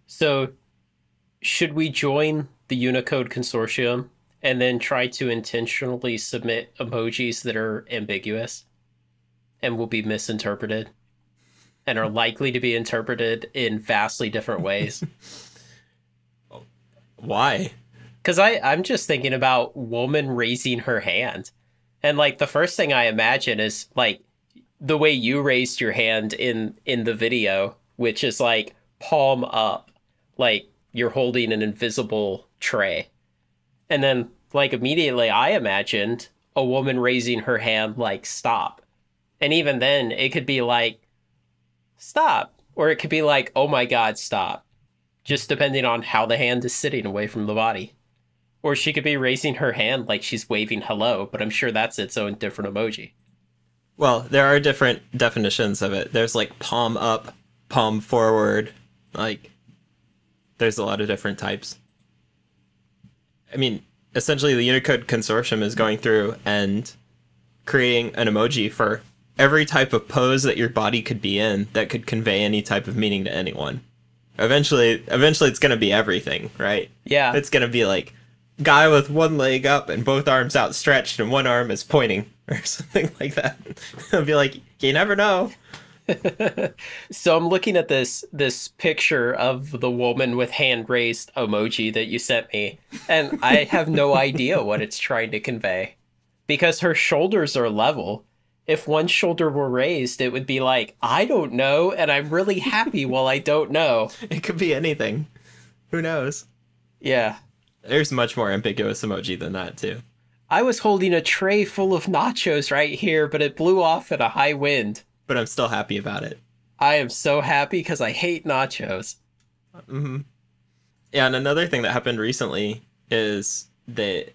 So, should we join the Unicode Consortium and then try to intentionally submit emojis that are ambiguous and will be misinterpreted and are likely to be interpreted in vastly different ways? Why? Because I'm just thinking about woman raising her hand. And like the first thing I imagine is like the way you raised your hand in the video, which is like palm up, like you're holding an invisible tray. And then like immediately I imagined a woman raising her hand like stop. And even then it could be like stop, or it could be like oh my god stop, just depending on how the hand is sitting away from the body. Or she could be raising her hand like she's waving hello, but I'm sure that's its own different emoji. Well, there are different definitions of it. There's like palm up, palm forward. Like, there's a lot of different types. I mean, essentially, the Unicode Consortium is going through and creating an emoji for every type of pose that your body could be in that could convey any type of meaning to anyone. Eventually, it's going to be everything, right? Yeah. It's going to be like guy with one leg up and both arms outstretched and one arm is pointing or something like that. I'll be like, you never know. So I'm looking at this picture of the woman with hand raised emoji that you sent me, and I have no idea what it's trying to convey because her shoulders are level. If one shoulder were raised, it would be like, I don't know, and I'm really happy while I don't know. It could be anything. Who knows? Yeah. There's much more ambiguous emoji than that, too. I was holding a tray full of nachos right here, but it blew off in a high wind. But I'm still happy about it. I am so happy because I hate nachos. Mm-hmm. Yeah, and another thing that happened recently is that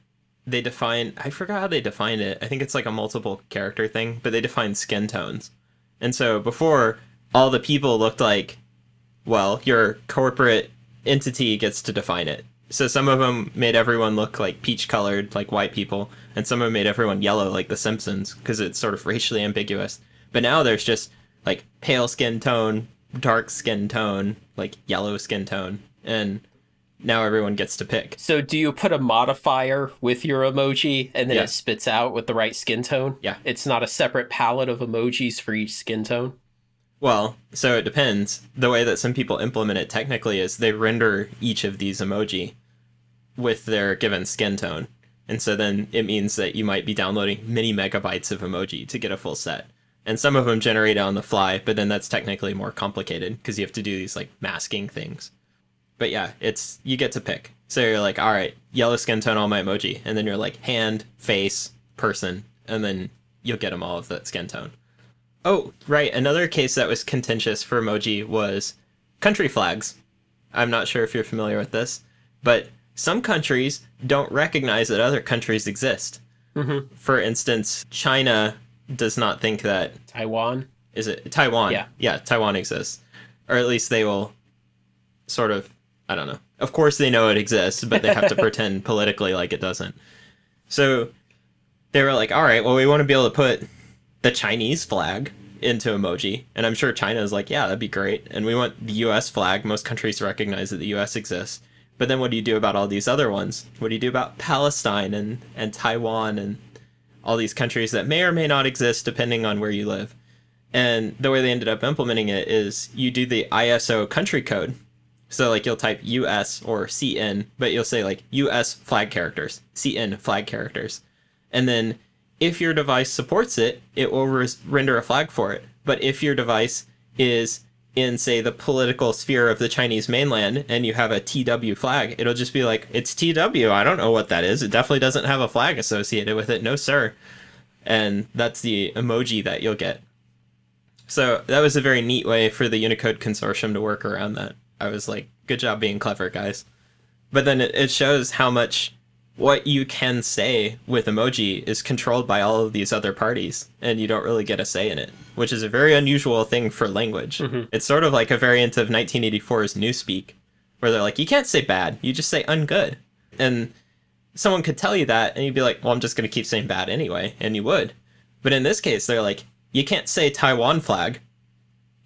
they define, I forgot how they defined it. I think it's like a multiple character thing, but they define skin tones. And so before, all the people looked like, well, your corporate entity gets to define it. So some of them made everyone look like peach colored, like white people, and some of them made everyone yellow, like The Simpsons, because it's sort of racially ambiguous. But now there's just like pale skin tone, dark skin tone, like yellow skin tone, and now everyone gets to pick. So do you put a modifier with your emoji and then Yeah. it spits out with the right skin tone? Yeah. It's not a separate palette of emojis for each skin tone? Well, so it depends. The way that some people implement it technically is they render each of these emoji with their given skin tone. And so then it means that you might be downloading many megabytes of emoji to get a full set. And some of them generate on the fly, but then that's technically more complicated because you have to do these like masking things. But yeah, it's you get to pick. So you're like, all right, yellow skin tone, all my emoji. And then you're like hand, face, person. And then you'll get them all of that skin tone. Oh, right. Another case that was contentious for emoji was country flags. I'm not sure if you're familiar with this, but some countries don't recognize that other countries exist. Mm-hmm. For instance, China does not think that... Taiwan? Is it Taiwan? Yeah. Yeah, Taiwan exists. Or at least they will sort of... I don't know. Of course they know it exists, but they have to pretend politically like it doesn't. So they were like, all right, well, we want to be able to put the Chinese flag into emoji. And I'm sure China is like, yeah, that'd be great. And we want the US flag. Most countries recognize that the US exists. But then what do you do about all these other ones? What do you do about Palestine and Taiwan and all these countries that may or may not exist depending on where you live? And the way they ended up implementing it is you do the ISO country code. So like you'll type US or CN, but you'll say like US flag characters, CN flag characters. And then if your device supports it, it will render a flag for it. But if your device is in, say, the political sphere of the Chinese mainland and you have a TW flag, it'll just be like, it's TW. I don't know what that is. It definitely doesn't have a flag associated with it. No, sir. And that's the emoji that you'll get. So that was a very neat way for the Unicode consortium to work around that. I was like, good job being clever, guys. But then it shows how much what you can say with emoji is controlled by all of these other parties, and you don't really get a say in it, which is a very unusual thing for language. Mm-hmm. It's sort of like a variant of 1984's Newspeak, where they're like, you can't say bad, you just say ungood. And someone could tell you that, and you'd be like, well, I'm just going to keep saying bad anyway, and you would. But in this case, they're like, you can't say Taiwan flag,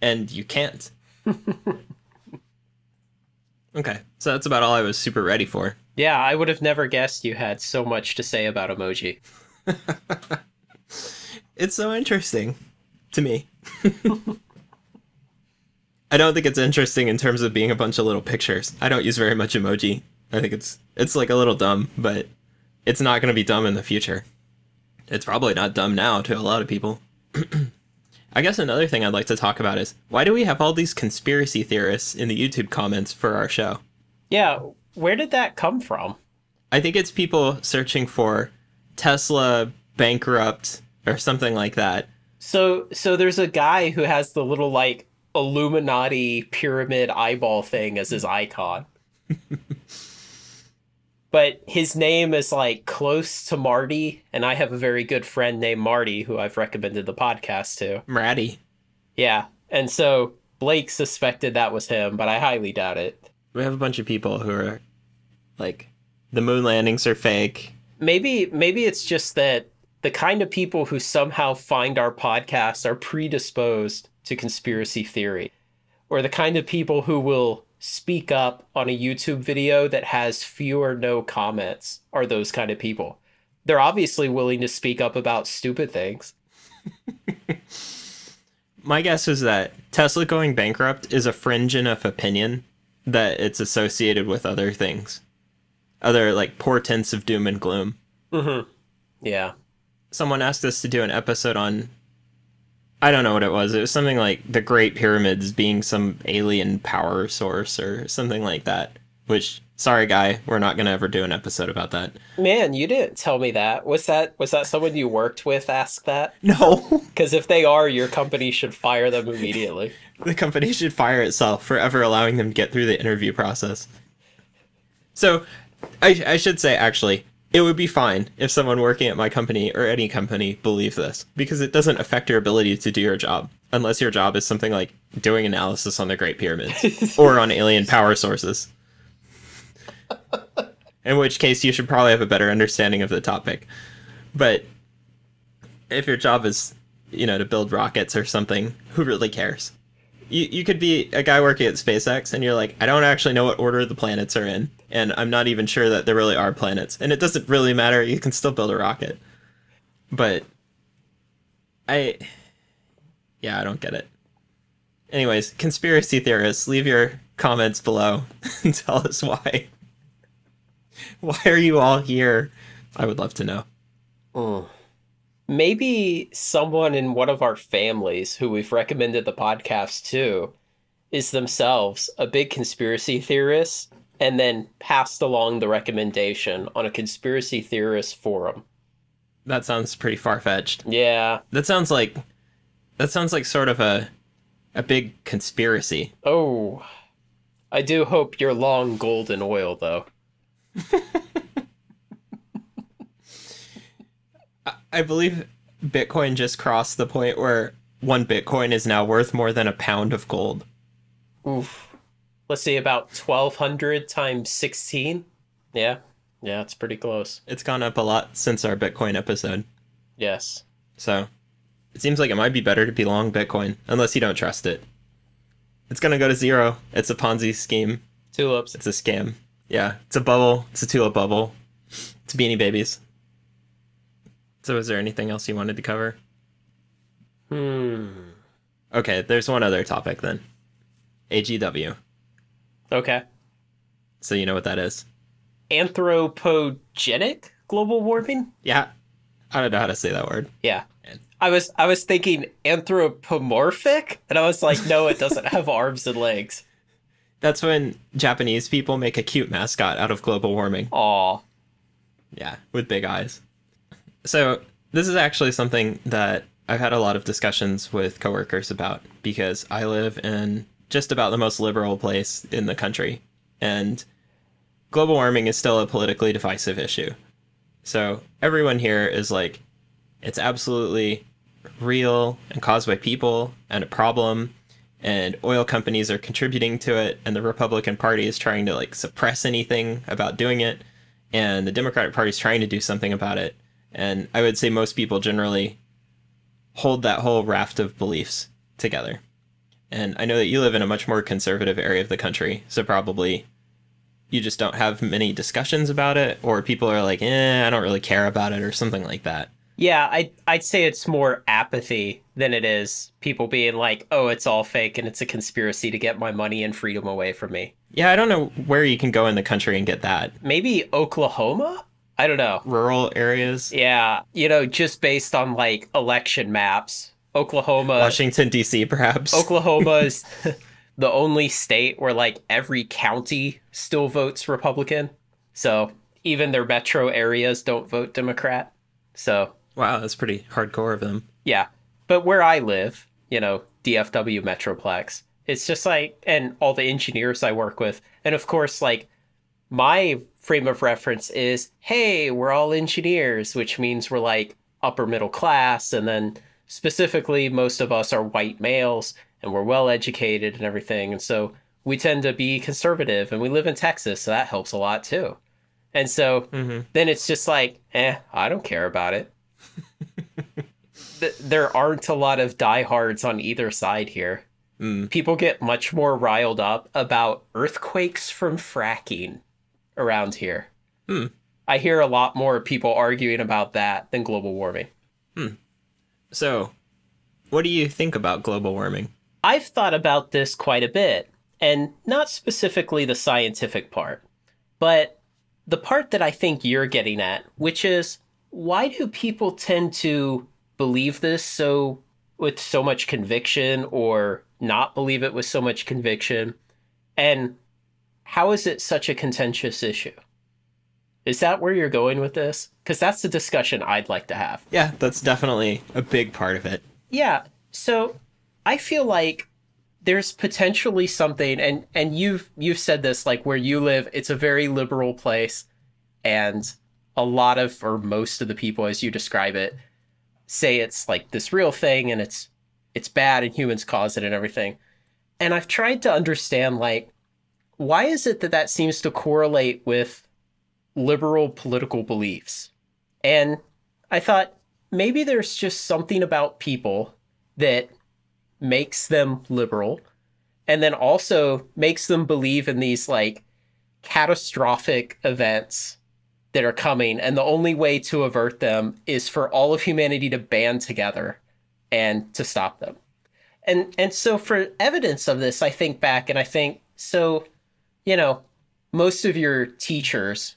and you can't. Okay, so that's about all I was super ready for. Yeah, I would have never guessed you had so much to say about emoji. It's so interesting to me. I don't think it's interesting in terms of being a bunch of little pictures. I don't use very much emoji. I think it's like a little dumb, but it's not going to be dumb in the future. It's probably not dumb now to a lot of people. I guess another thing I'd like to talk about is, why do we have all these conspiracy theorists in the YouTube comments for our show? Yeah, where did that come from? I think it's people searching for Tesla bankrupt or something like that. So there's a guy who has the little, like, Illuminati pyramid eyeball thing as his icon. But his name is, like, close to Marty, and I have a very good friend named Marty who I've recommended the podcast to. Ratty. Yeah, and so Blake suspected that was him, but I highly doubt it. We have a bunch of people who are like, the moon landings are fake. Maybe it's just that the kind of people who somehow find our podcast are predisposed to conspiracy theory, or the kind of people who will speak up on a YouTube video that has few or no comments are those kind of people. They're obviously willing to speak up about stupid things. My guess is that Tesla going bankrupt is a fringe enough opinion that it's associated with other things. Other, like, portents of doom and gloom. Mm-hmm. Yeah. Someone asked us to do an episode on... I don't know what it was. It was something like the Great Pyramids being some alien power source or something like that. Which, sorry, guy, we're not going to ever do an episode about that. Man, you didn't tell me that. Was that someone you worked with ask that? No. Because if they are, your company should fire them immediately. The company should fire itself for ever allowing them to get through the interview process. So, I should say, actually, it would be fine if someone working at my company or any company believed this, because it doesn't affect your ability to do your job, unless your job is something like doing analysis on the Great Pyramids or on alien power sources. In which case, you should probably have a better understanding of the topic. But if your job is, to build rockets or something, who really cares? You could be a guy working at SpaceX and you're like, I don't actually know what order the planets are in, and I'm not even sure that there really are planets. And it doesn't really matter, you can still build a rocket. But I yeah, I don't get it. Anyways, conspiracy theorists, leave your comments below and tell us why. Why are you all here? I would love to know. Mm. Maybe someone in one of our families who we've recommended the podcast to is themselves a big conspiracy theorist and then passed along the recommendation on a conspiracy theorist forum. That sounds pretty far-fetched. Yeah. That sounds like sort of a big conspiracy. Oh, I do hope you're long gold and oil, though. I believe Bitcoin just crossed the point where one Bitcoin is now worth more than a pound of gold. Oof. Let's see, about 1,200 times 16? Yeah. Yeah, it's pretty close. It's gone up a lot since our Bitcoin episode. Yes. So it seems like it might be better to be long Bitcoin, unless you don't trust it. It's gonna go to zero. It's a Ponzi scheme. Tulips. It's a scam. Yeah, it's a bubble. It's a tulip bubble. It's Beanie Babies. So is there anything else you wanted to cover? Okay, there's one other topic then. AGW. Okay. So you know what that is? Anthropogenic global warming? Yeah. I don't know how to say that word. Yeah. I was thinking anthropomorphic, and I was like, no, it doesn't have arms and legs. That's when Japanese people make a cute mascot out of global warming. Aw. Yeah, with big eyes. So this is actually something that I've had a lot of discussions with coworkers about, because I live in just about the most liberal place in the country, and global warming is still a politically divisive issue. So everyone here is like, it's absolutely real and caused by people and a problem, and oil companies are contributing to it, and the Republican Party is trying to like suppress anything about doing it, and the Democratic Party is trying to do something about it. And I would say most people generally hold that whole raft of beliefs together. And I know that you live in a much more conservative area of the country, so probably you just don't have many discussions about it, or people are like, I don't really care about it, or something like that. Yeah, I'd say it's more apathy than it is people being like, oh, it's all fake and it's a conspiracy to get my money and freedom away from me. Yeah, I don't know where you can go in the country and get that. Maybe Oklahoma? I don't know. Rural areas? Yeah, just based on like election maps. Washington, D.C., perhaps? Oklahoma is the only state where like every county still votes Republican. So even their metro areas don't vote Democrat. So wow, that's pretty hardcore of them. yeah. But where I live, DFW Metroplex, it's just like, and all the engineers I work with, and of course, like, my frame of reference is, hey, we're all engineers, which means we're like upper middle class, and then specifically, most of us are white males, and we're well educated and everything, and so we tend to be conservative, and we live in Texas, so that helps a lot too. And so then it's just like, I don't care about it. There aren't a lot of diehards on either side here. People get much more riled up about earthquakes from fracking around here. I hear a lot more people arguing about that than global warming. So, what do you think about global warming? I've thought about this quite a bit, and not specifically the scientific part, but the part that I think you're getting at, which is, why do people tend to believe this with so much conviction, or not believe it with so much conviction? And how is it such a contentious issue? Is that where you're going with this? Because that's the discussion I'd like to have. Yeah, that's definitely a big part of it. Yeah, so I feel like there's potentially something, and you've said this, like where you live, it's a very liberal place, and a lot of, or most of the people, as you describe it, say it's like this real thing, and it's bad, and humans cause it, and everything. And I've tried to understand, like, why is it that seems to correlate with liberal political beliefs. And I thought maybe there's just something about people that makes them liberal and then also makes them believe in these like catastrophic events that are coming, and the only way to avert them is for all of humanity to band together and to stop them. And so for evidence of this, I think back and I think, so, you know, most of your teachers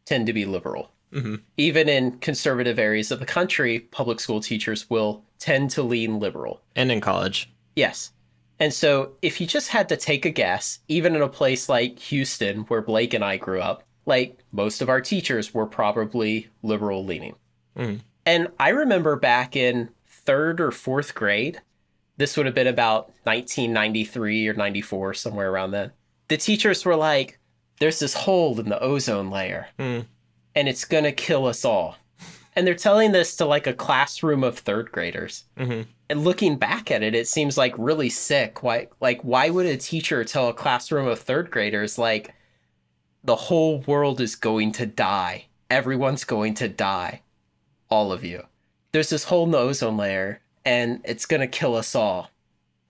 tend to be liberal. Mm-hmm. Even in conservative areas of the country, public school teachers will tend to lean liberal. And in college. Yes. And so if you just had to take a guess, even in a place like Houston, where Blake and I grew up, like most of our teachers were probably liberal leaning. Mm-hmm. And I remember back in third or fourth grade, this would have been about 1993 or 94, somewhere around then. The teachers were like, there's this hole in the ozone layer and it's going to kill us all. And they're telling this to like a classroom of third graders. Mm-hmm. And looking back at it, it seems like really sick. Why would a teacher tell a classroom of third graders, like, the whole world is going to die. Everyone's going to die. All of you. There's this hole in the ozone layer, and it's going to kill us all.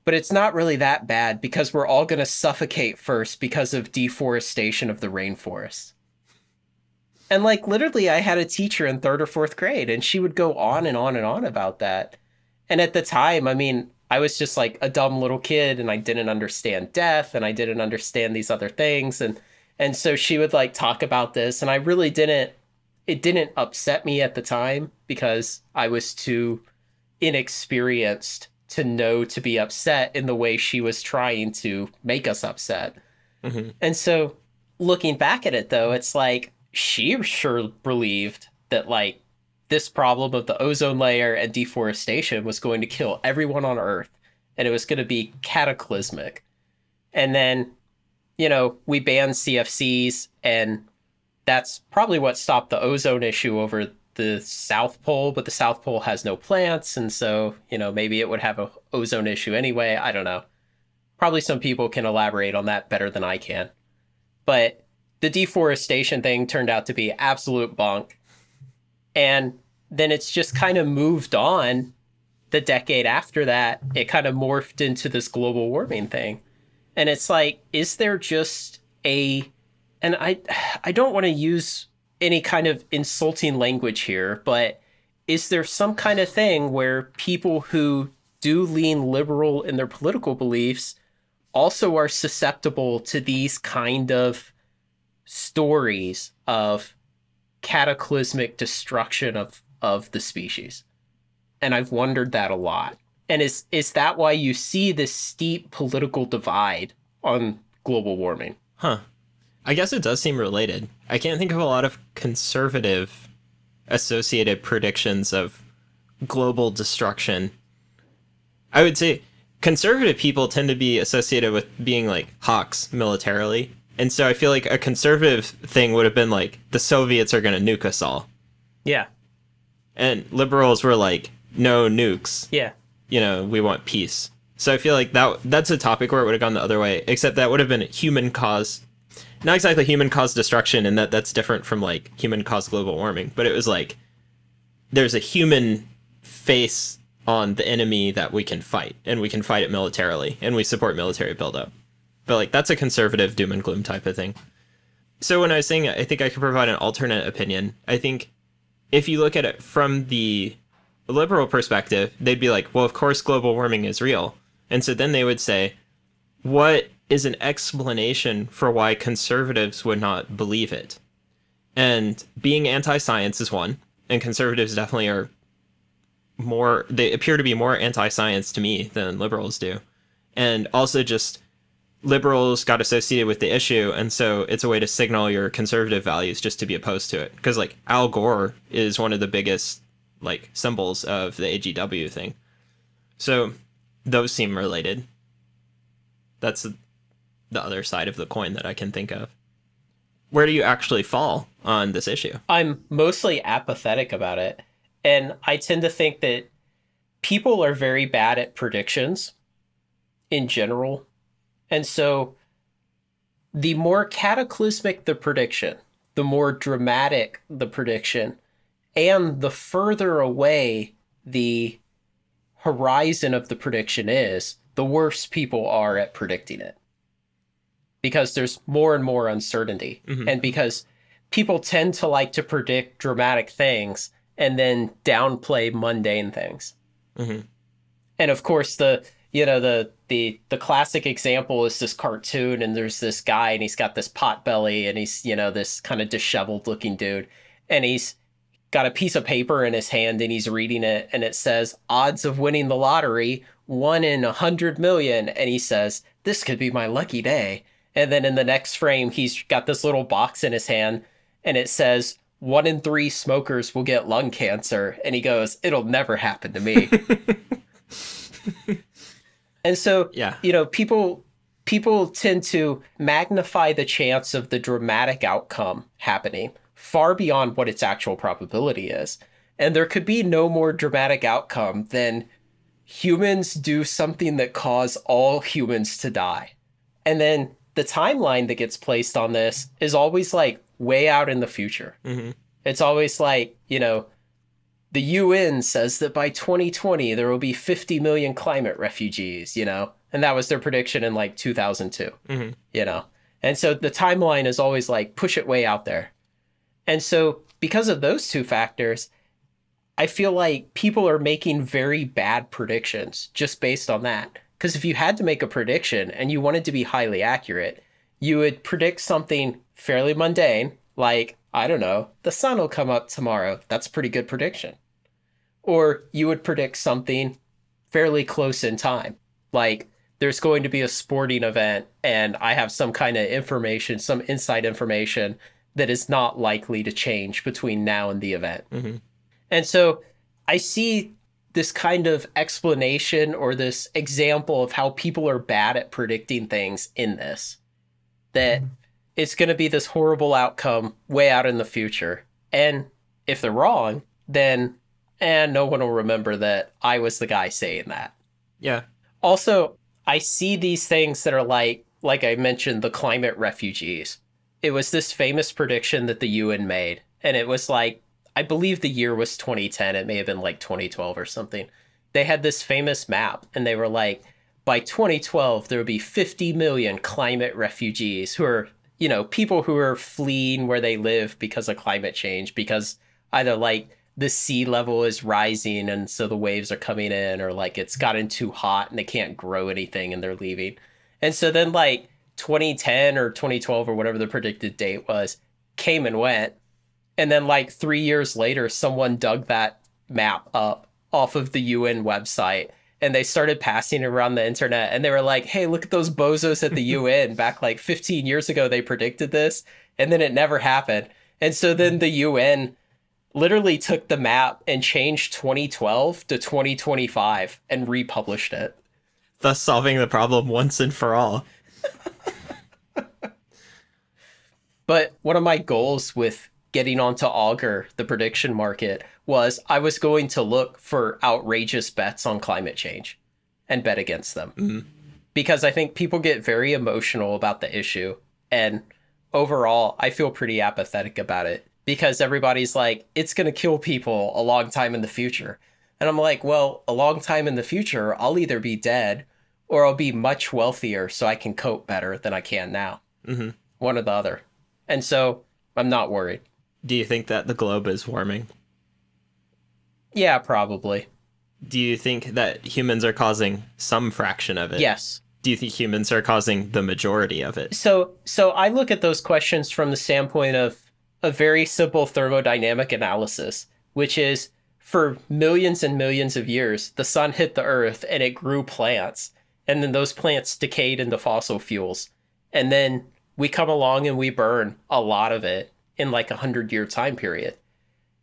But it's not really that bad because we're all going to suffocate first because of deforestation of the rainforest. And like literally I had a teacher in third or fourth grade and she would go on and on and on about that. And at the time, I mean, I was just like a dumb little kid and I didn't understand death and I didn't understand these other things. And so she would like talk about this and I really it didn't upset me at the time because I was too inexperienced to know to be upset in the way she was trying to make us upset. Mm-hmm. And so looking back at it though, it's like she sure believed that like this problem of the ozone layer and deforestation was going to kill everyone on Earth and it was going to be cataclysmic. And then, you know, we banned CFCs and that's probably what stopped the ozone issue over the South Pole, but the South Pole has no plants. And so, you know, maybe it would have a ozone issue anyway. I don't know. Probably some people can elaborate on that better than I can. But the deforestation thing turned out to be absolute bunk. And then it's just kind of moved on. The decade after that, it kind of morphed into this global warming thing. And it's like, is there just and I don't want to use any kind of insulting language here, but is there some kind of thing where people who do lean liberal in their political beliefs also are susceptible to these kind of stories of cataclysmic destruction of the species? And I've wondered that a lot. And is that why you see this steep political divide on global warming? Huh. I guess it does seem related. I can't think of a lot of conservative associated predictions of global destruction. I would say conservative people tend to be associated with being like hawks militarily. And so I feel like a conservative thing would have been like, the Soviets are going to nuke us all. Yeah. And liberals were like, no nukes. Yeah. You know, we want peace. So I feel like that's a topic where it would have gone the other way, except that would have been human cause. Not exactly human caused destruction, and that's different from like human caused global warming, but it was like there's a human face on the enemy that we can fight, and we can fight it militarily, and we support military buildup. But like that's a conservative doom and gloom type of thing. So when I was saying I think I could provide an alternate opinion, I think if you look at it from the liberal perspective, they'd be like, well, of course global warming is real. And so then they would say, what is an explanation for why conservatives would not believe it? And being anti-science is one, and conservatives definitely are they appear to be more anti-science to me than liberals do. And also just liberals got associated with the issue, and so it's a way to signal your conservative values just to be opposed to it. Because like Al Gore is one of the biggest like symbols of the AGW thing. So those seem related. That's the other side of the coin that I can think of. Where do you actually fall on this issue? I'm mostly apathetic about it. And I tend to think that people are very bad at predictions in general. And so the more cataclysmic the prediction, the more dramatic the prediction, and the further away the horizon of the prediction is, the worse people are at predicting it. Because there's more and more uncertainty. Mm-hmm. And because people tend to like to predict dramatic things and then downplay mundane things. Mm-hmm. And of course, the classic example is this cartoon, and there's this guy, and he's got this pot belly, and he's, this kind of disheveled looking dude, and he's got a piece of paper in his hand, and he's reading it, and it says odds of winning the lottery 1 in 100 million, and he says this could be my lucky day. And then in the next frame, he's got this little box in his hand, and it says 1 in 3 smokers will get lung cancer, and he goes, it'll never happen to me. And so, yeah, people tend to magnify the chance of the dramatic outcome happening far beyond what its actual probability is. And there could be no more dramatic outcome than humans do something that cause all humans to die. And then the timeline that gets placed on this is always like way out in the future. Mm-hmm. It's always like, the UN says that by 2020, there will be 50 million climate refugees, and that was their prediction in like 2002, mm-hmm. And so the timeline is always like, push it way out there. And so because of those two factors, I feel like people are making very bad predictions just based on that. Because if you had to make a prediction and you wanted to be highly accurate, you would predict something fairly mundane, like, I don't know, the sun will come up tomorrow. That's a pretty good prediction. Or you would predict something fairly close in time, like there's going to be a sporting event and I have some kind of information, some inside information that is not likely to change between now and the event. Mm-hmm. And so I see this kind of explanation or this example of how people are bad at predicting things in this, that it's going to be this horrible outcome way out in the future. And if they're wrong, then no one will remember that I was the guy saying that. Yeah. Also, I see these things that are like I mentioned, the climate refugees. It was this famous prediction that the UN made. And it was like, I believe the year was 2010. It may have been like 2012 or something. They had this famous map, and they were like, by 2012, there would be 50 million climate refugees who are, people who are fleeing where they live because of climate change, because either like the sea level is rising and so the waves are coming in, or like it's gotten too hot and they can't grow anything and they're leaving. And so then like 2010 or 2012 or whatever the predicted date was came and went. And then like 3 years later, someone dug that map up off of the UN website, and they started passing it around the internet, and they were like, hey, look at those bozos at the UN. Back like 15 years ago, they predicted this, and then it never happened. And so then the UN literally took the map and changed 2012 to 2025 and republished it. Thus solving the problem once and for all. But one of my goals with getting onto Augur, the prediction market, was I was going to look for outrageous bets on climate change and bet against them. Mm-hmm. Because I think people get very emotional about the issue. And overall, I feel pretty apathetic about it, because everybody's like, it's going to kill people a long time in the future. And I'm like, well, a long time in the future, I'll either be dead or I'll be much wealthier so I can cope better than I can now. Mm-hmm. One or the other. And so I'm not worried. Do you think that the globe is warming? Yeah, probably. Do you think that humans are causing some fraction of it? Yes. Do you think humans are causing the majority of it? So I look at those questions from the standpoint of a very simple thermodynamic analysis, which is, for millions and millions of years, the sun hit the earth and it grew plants. And then those plants decayed into fossil fuels. And then we come along and we burn a lot of it in like 100-year time period.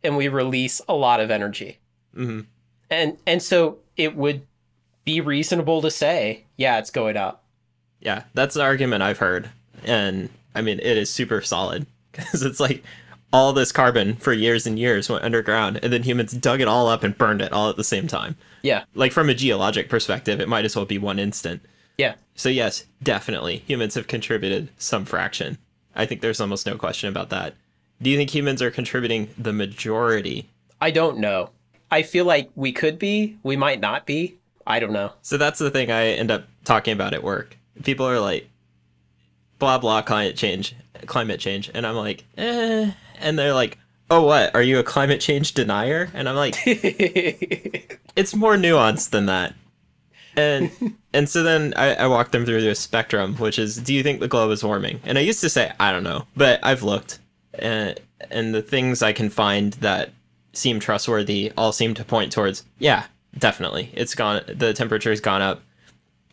And we release a lot of energy. Mm-hmm. And so it would be reasonable to say, yeah, it's going up. Yeah, that's an argument I've heard. And I mean, it is super solid, because it's like all this carbon for years and years went underground, and then humans dug it all up and burned it all at the same time. Yeah. Like from a geologic perspective, it might as well be one instant. Yeah. So yes, definitely, humans have contributed some fraction. I think there's almost no question about that. Do you think humans are contributing the majority? I don't know. I feel like we could be, we might not be. I don't know. So that's the thing I end up talking about at work. People are like, blah blah climate change, and I'm like, and they're like, oh what? Are you a climate change denier? And I'm like, it's more nuanced than that. And so then I walk them through this spectrum, which is, do you think the globe is warming? And I used to say, I don't know, but I've looked, and the things I can find that seem trustworthy all seem to point towards, yeah, definitely. It's gone, the temperature's gone up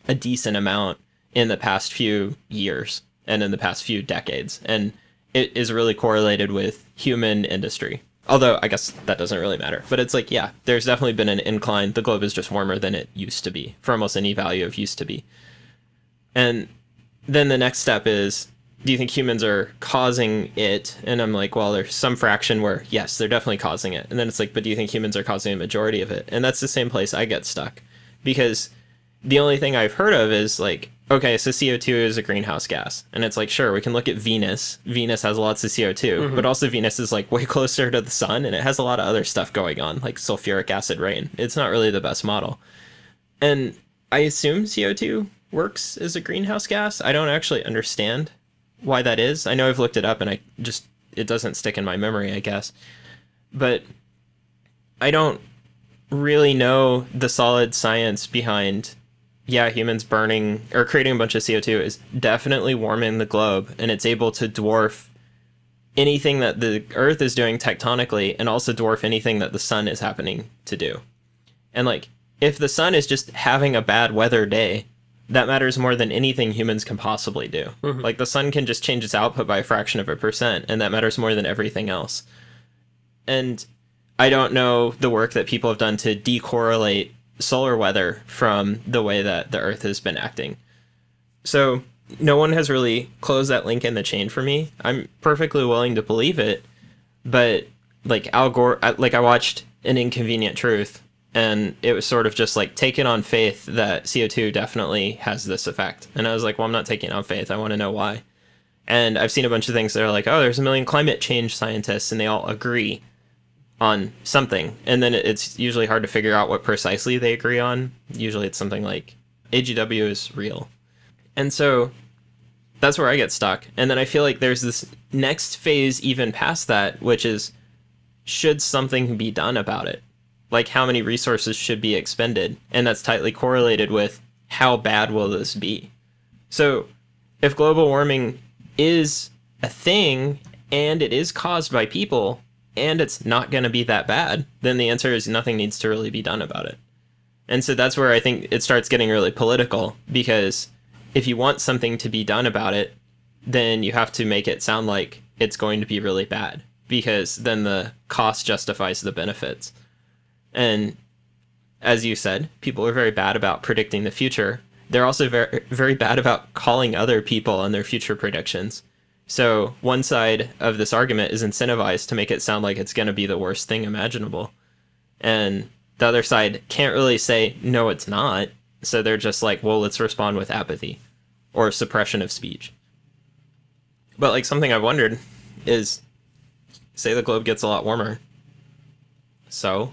a decent amount in the past few years and in the past few decades. And it is really correlated with human industry. Although I guess that doesn't really matter. But it's like, yeah, there's definitely been an incline. The globe is just warmer than it used to be for almost any value of used to be. And then the next step is, do you think humans are causing it? And I'm like, well, there's some fraction where, yes, they're definitely causing it. And then it's like, but do you think humans are causing a majority of it? And that's the same place I get stuck. Because the only thing I've heard of is like, okay, so CO2 is a greenhouse gas. And it's like, sure, we can look at Venus. Venus has lots of CO2, but also Venus is like way closer to the sun and it has a lot of other stuff going on, like sulfuric acid rain. It's not really the best model. And I assume CO2 works as a greenhouse gas. I don't actually understand why that is. I know I've looked it up and it doesn't stick in my memory, I guess. But I don't really know the solid science behind, yeah, humans burning or creating a bunch of CO2 is definitely warming the globe, and it's able to dwarf anything that the Earth is doing tectonically and also dwarf anything that the sun is happening to do. And like, if the sun is just having a bad weather day, that matters more than anything humans can possibly do. Like, the sun can just change its output by a fraction of a percent, and that matters more than everything else. And I don't know the work that people have done to decorrelate solar weather from the way that the Earth has been acting. So no one has really closed that link in the chain for me. I'm perfectly willing to believe it, but like Al Gore, I watched An Inconvenient Truth, and it was sort of just like, take it on faith that CO2 definitely has this effect. And I was like, well, I'm not taking it on faith. I want to know why. And I've seen a bunch of things that are like, oh, there's a million climate change scientists, and they all agree on something, and then it's usually hard to figure out what precisely they agree on. Usually it's something like AGW is real. And so that's where I get stuck. And then I feel like there's this next phase even past that, which is, should something be done about it? Like, how many resources should be expended? And that's tightly correlated with, how bad will this be? So if global warming is a thing and it is caused by people, and it's not going to be that bad, then the answer is nothing needs to really be done about it. And so that's where I think it starts getting really political, because if you want something to be done about it, then you have to make it sound like it's going to be really bad, because then the cost justifies the benefits. And as you said, people are very bad about predicting the future. They're also very, very bad about calling other people on their future predictions. So one side of this argument is incentivized to make it sound like it's going to be the worst thing imaginable. And the other side can't really say, no, it's not. So they're just like, well, let's respond with apathy or suppression of speech. But like, something I've wondered is, say the globe gets a lot warmer. So,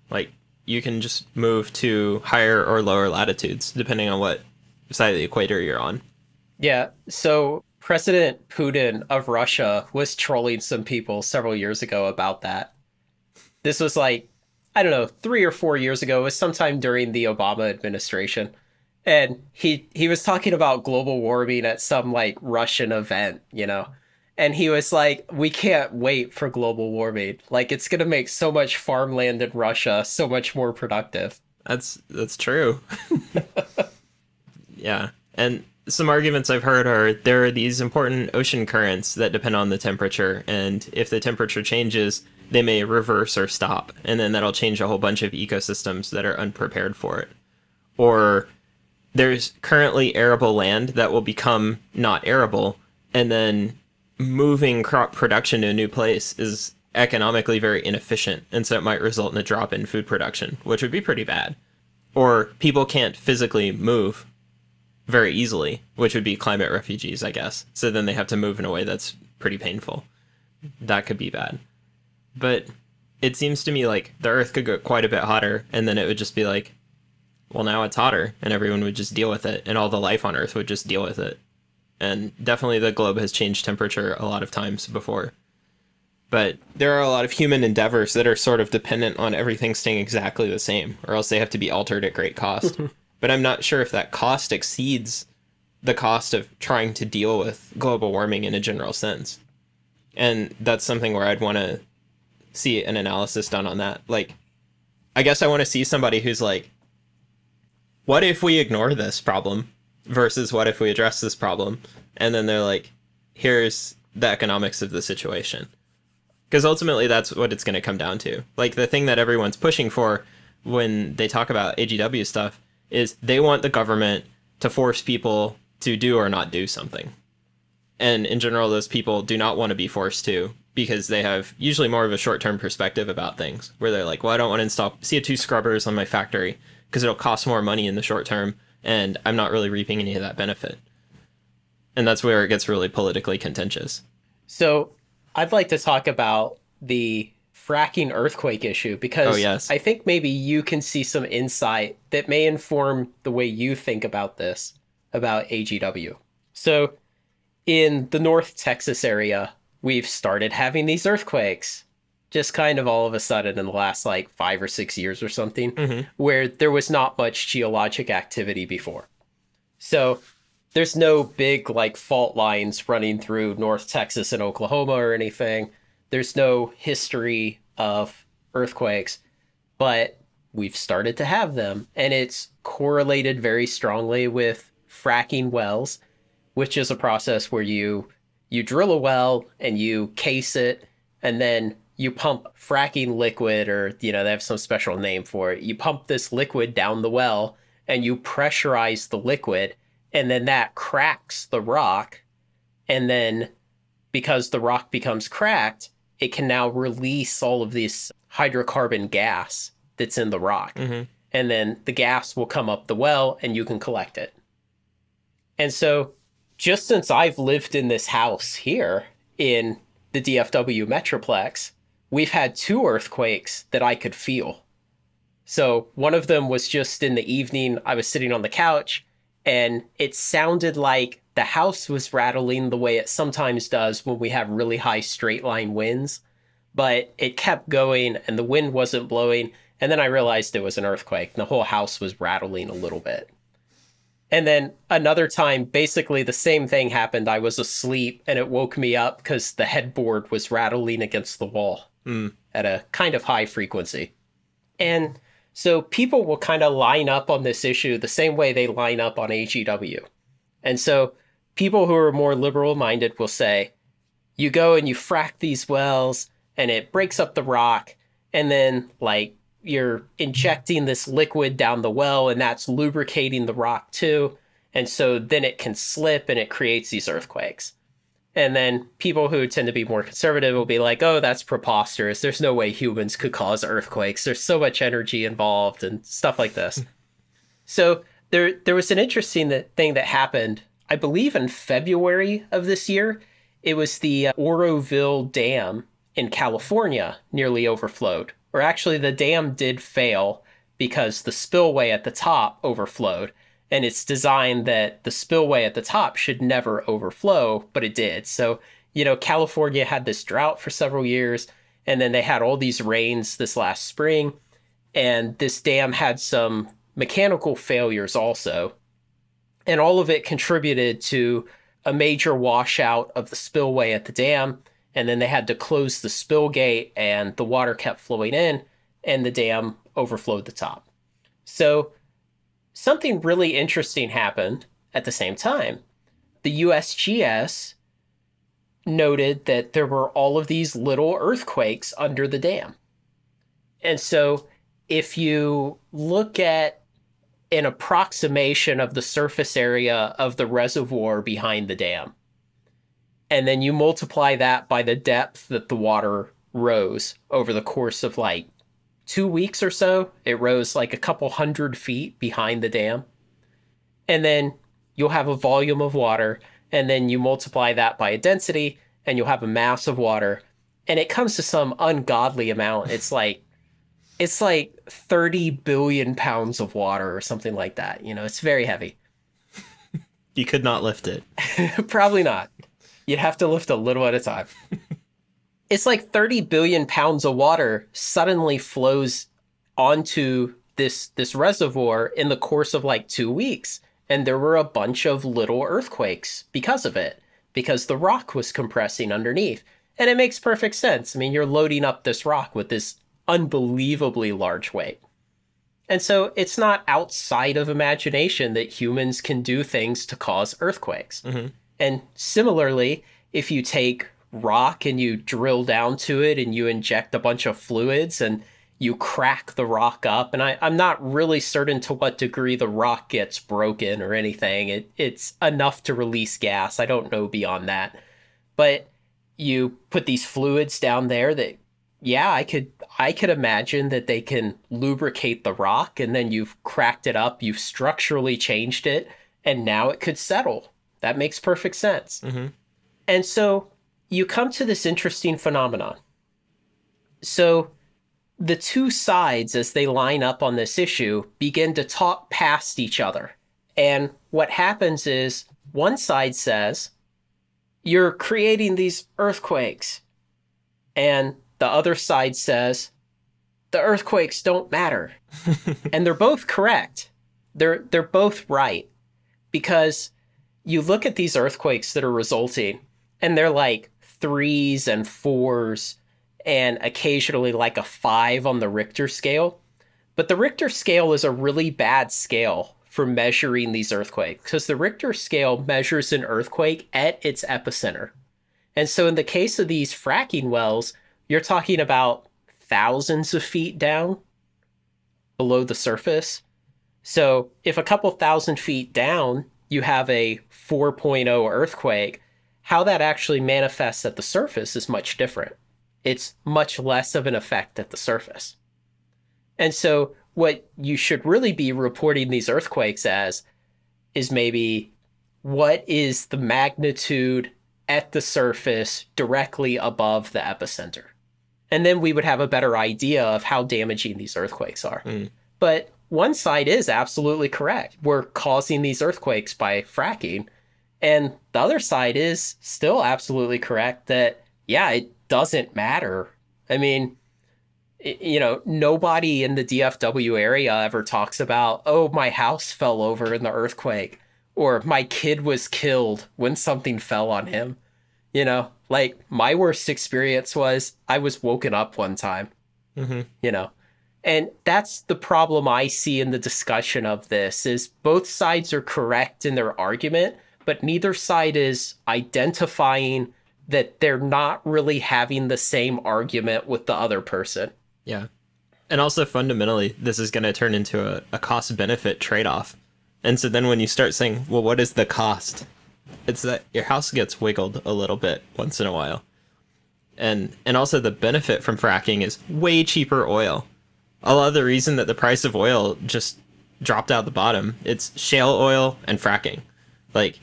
like, you can just move to higher or lower latitudes, depending on what side of the equator you're on. Yeah, so President Putin of Russia was trolling some people several years ago about that. This was like, I don't know, 3 or 4 years ago. It was sometime during the Obama administration. And he was talking about global warming at some like Russian event, you know. And he was like, we can't wait for global warming. Like, it's going to make so much farmland in Russia so much more productive. That's true. Yeah. And some arguments I've heard are, there are these important ocean currents that depend on the temperature, and if the temperature changes, they may reverse or stop, and then that'll change a whole bunch of ecosystems that are unprepared for it. Or there's currently arable land that will become not arable, and then moving crop production to a new place is economically very inefficient, and so it might result in a drop in food production, which would be pretty bad. Or people can't physically move very easily, which would be climate refugees, I guess. So then they have to move in a way that's pretty painful. that could be bad. But it seems to me like the Earth could get quite a bit hotter, and then it would just be like, well, now it's hotter, and everyone would just deal with it, and all the life on Earth would just deal with it. And definitely the globe has changed temperature a lot of times before. But there are a lot of human endeavors that are sort of dependent on everything staying exactly the same, or else they have to be altered at great cost. But I'm not sure if that cost exceeds the cost of trying to deal with global warming in a general sense. And that's something where I'd want to see an analysis done on that. Like, I guess I want to see somebody who's like, what if we ignore this problem versus what if we address this problem? And then they're like, here's the economics of the situation. Because ultimately that's what it's going to come down to. Like, the thing that everyone's pushing for when they talk about AGW stuff is they want the government to force people to do or not do something. And in general, those people do not want to be forced to, because they have usually more of a short-term perspective about things, where they're like, well, I don't want to install CO2 scrubbers on my factory because it'll cost more money in the short term, and I'm not really reaping any of that benefit. And that's where it gets really politically contentious. So I'd like to talk about the fracking earthquake issue, because Oh, yes. I think maybe you can see some insight that may inform the way you think about this, about AGW. So in the North Texas area, we've started having these earthquakes just kind of all of a sudden in the last like 5 or 6 years or something, where there was not much geologic activity before. So there's no big like fault lines running through North Texas and Oklahoma or anything. There's no history of earthquakes, but we've started to have them, and it's correlated very strongly with fracking wells, which is a process where you drill a well and you case it, and then you pump fracking liquid, or they have some special name for it. You pump this liquid down the well and you pressurize the liquid, and then that cracks the rock, and then because the rock becomes cracked, it can now release all of this hydrocarbon gas that's in the rock. And then the gas will come up the well and you can collect it. And so just since I've lived in this house here in the DFW Metroplex, we've had 2 earthquakes that I could feel. So one of them was just in the evening. I was sitting on the couch and it sounded like the house was rattling the way it sometimes does when we have really high straight line winds, but it kept going and the wind wasn't blowing. And then I realized it was an earthquake. The whole house was rattling a little bit. And then another time, basically the same thing happened. I was asleep and it woke me up because the headboard was rattling against the wall at a kind of high frequency. And so people will kind of line up on this issue the same way they line up on AGW. And so people who are more liberal minded will say, you go and you frack these wells and it breaks up the rock, and then like you're injecting this liquid down the well and that's lubricating the rock too. And so then it can slip and it creates these earthquakes. And then people who tend to be more conservative will be like, oh, that's preposterous. There's no way humans could cause earthquakes. There's so much energy involved and stuff like this. So there was an interesting thing that happened, I believe in February of this year. It was the Oroville Dam in California nearly overflowed. Or actually, the dam did fail because the spillway at the top overflowed. And it's designed that the spillway at the top should never overflow, but it did. So, California had this drought for several years, and then they had all these rains this last spring, and this dam had some mechanical failures also. And all of it contributed to a major washout of the spillway at the dam, and then they had to close the spill gate, and the water kept flowing in, and the dam overflowed the top. So something really interesting happened at the same time. The USGS noted that there were all of these little earthquakes under the dam. And so if you look at an approximation of the surface area of the reservoir behind the dam, and then you multiply that by the depth that the water rose over the course of like 2 weeks or so, it rose like a couple 100 feet behind the dam. And then you'll have a volume of water, and then you multiply that by a density, and you'll have a mass of water. and it comes to some ungodly amount. It's like 30 billion pounds of water or something like that. It's very heavy. You could not lift it. Probably not. You'd have to lift a little at a time. It's like 30 billion pounds of water suddenly flows onto this reservoir in the course of like 2 weeks. And there were a bunch of little earthquakes because of it, because the rock was compressing underneath. And it makes perfect sense. I mean, you're loading up this rock with this unbelievably large weight. And so it's not outside of imagination that humans can do things to cause earthquakes. Mm-hmm. And similarly, if you take rock and you drill down to it and you inject a bunch of fluids and you crack the rock up, and I'm not really certain to what degree the rock gets broken or anything. It's enough to release gas. I don't know beyond that. But you put these fluids down there that, yeah, I could imagine that they can lubricate the rock, and then you've cracked it up, you've structurally changed it, and now it could settle. That makes perfect sense. Mm-hmm. And so you come to this interesting phenomenon. So the two sides, as they line up on this issue, begin to talk past each other. And what happens is one side says, "You're creating these earthquakes." And the other side says, "The earthquakes don't matter." And they're both correct. They're both right. Because you look at these earthquakes that are resulting, and they're like threes and fours, and occasionally like a 5 on the Richter scale. But the Richter scale is a really bad scale for measuring these earthquakes, because the Richter scale measures an earthquake at its epicenter. And so in the case of these fracking wells, you're talking about thousands of feet down below the surface. So if a couple thousand feet down, you have a 4.0 earthquake, how that actually manifests at the surface is much different. It's much less of an effect at the surface. And so what you should really be reporting these earthquakes as is maybe what is the magnitude at the surface directly above the epicenter. And then we would have a better idea of how damaging these earthquakes are. Mm. But one side is absolutely correct. We're causing these earthquakes by fracking. And the other side is still absolutely correct that, yeah, it doesn't matter. I mean, nobody in the DFW area ever talks about, "Oh, my house fell over in the earthquake," or "My kid was killed when something fell on him." Like my worst experience was I was woken up one time, Mm-hmm. And that's the problem I see in the discussion of this is both sides are correct in their argument, but neither side is identifying that they're not really having the same argument with the other person. Yeah. And also fundamentally, this is going to turn into a cost benefit trade off. And so then when you start saying, well, what is the cost? It's that your house gets wiggled a little bit once in a while. And also the benefit from fracking is way cheaper oil. A lot of the reason that the price of oil just dropped out the bottom, it's shale oil and fracking. Like,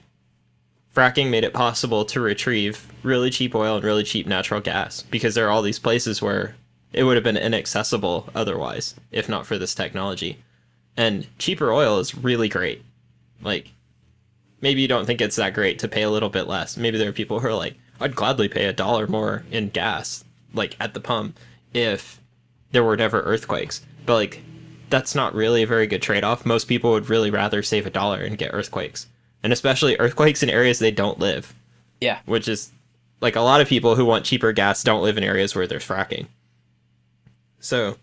fracking made it possible to retrieve really cheap oil and really cheap natural gas because there are all these places where it would have been inaccessible otherwise, if not for this technology. And cheaper oil is really great. Like, maybe you don't think it's that great to pay a little bit less. Maybe there are people who are like, I'd gladly pay $1 more in gas, like at the pump, if there were never earthquakes. But like, that's not really a very good trade-off. Most people would really rather save $1 and get earthquakes. And especially earthquakes in areas they don't live. Yeah. Which is, like, a lot of people who want cheaper gas don't live in areas where there's fracking. So,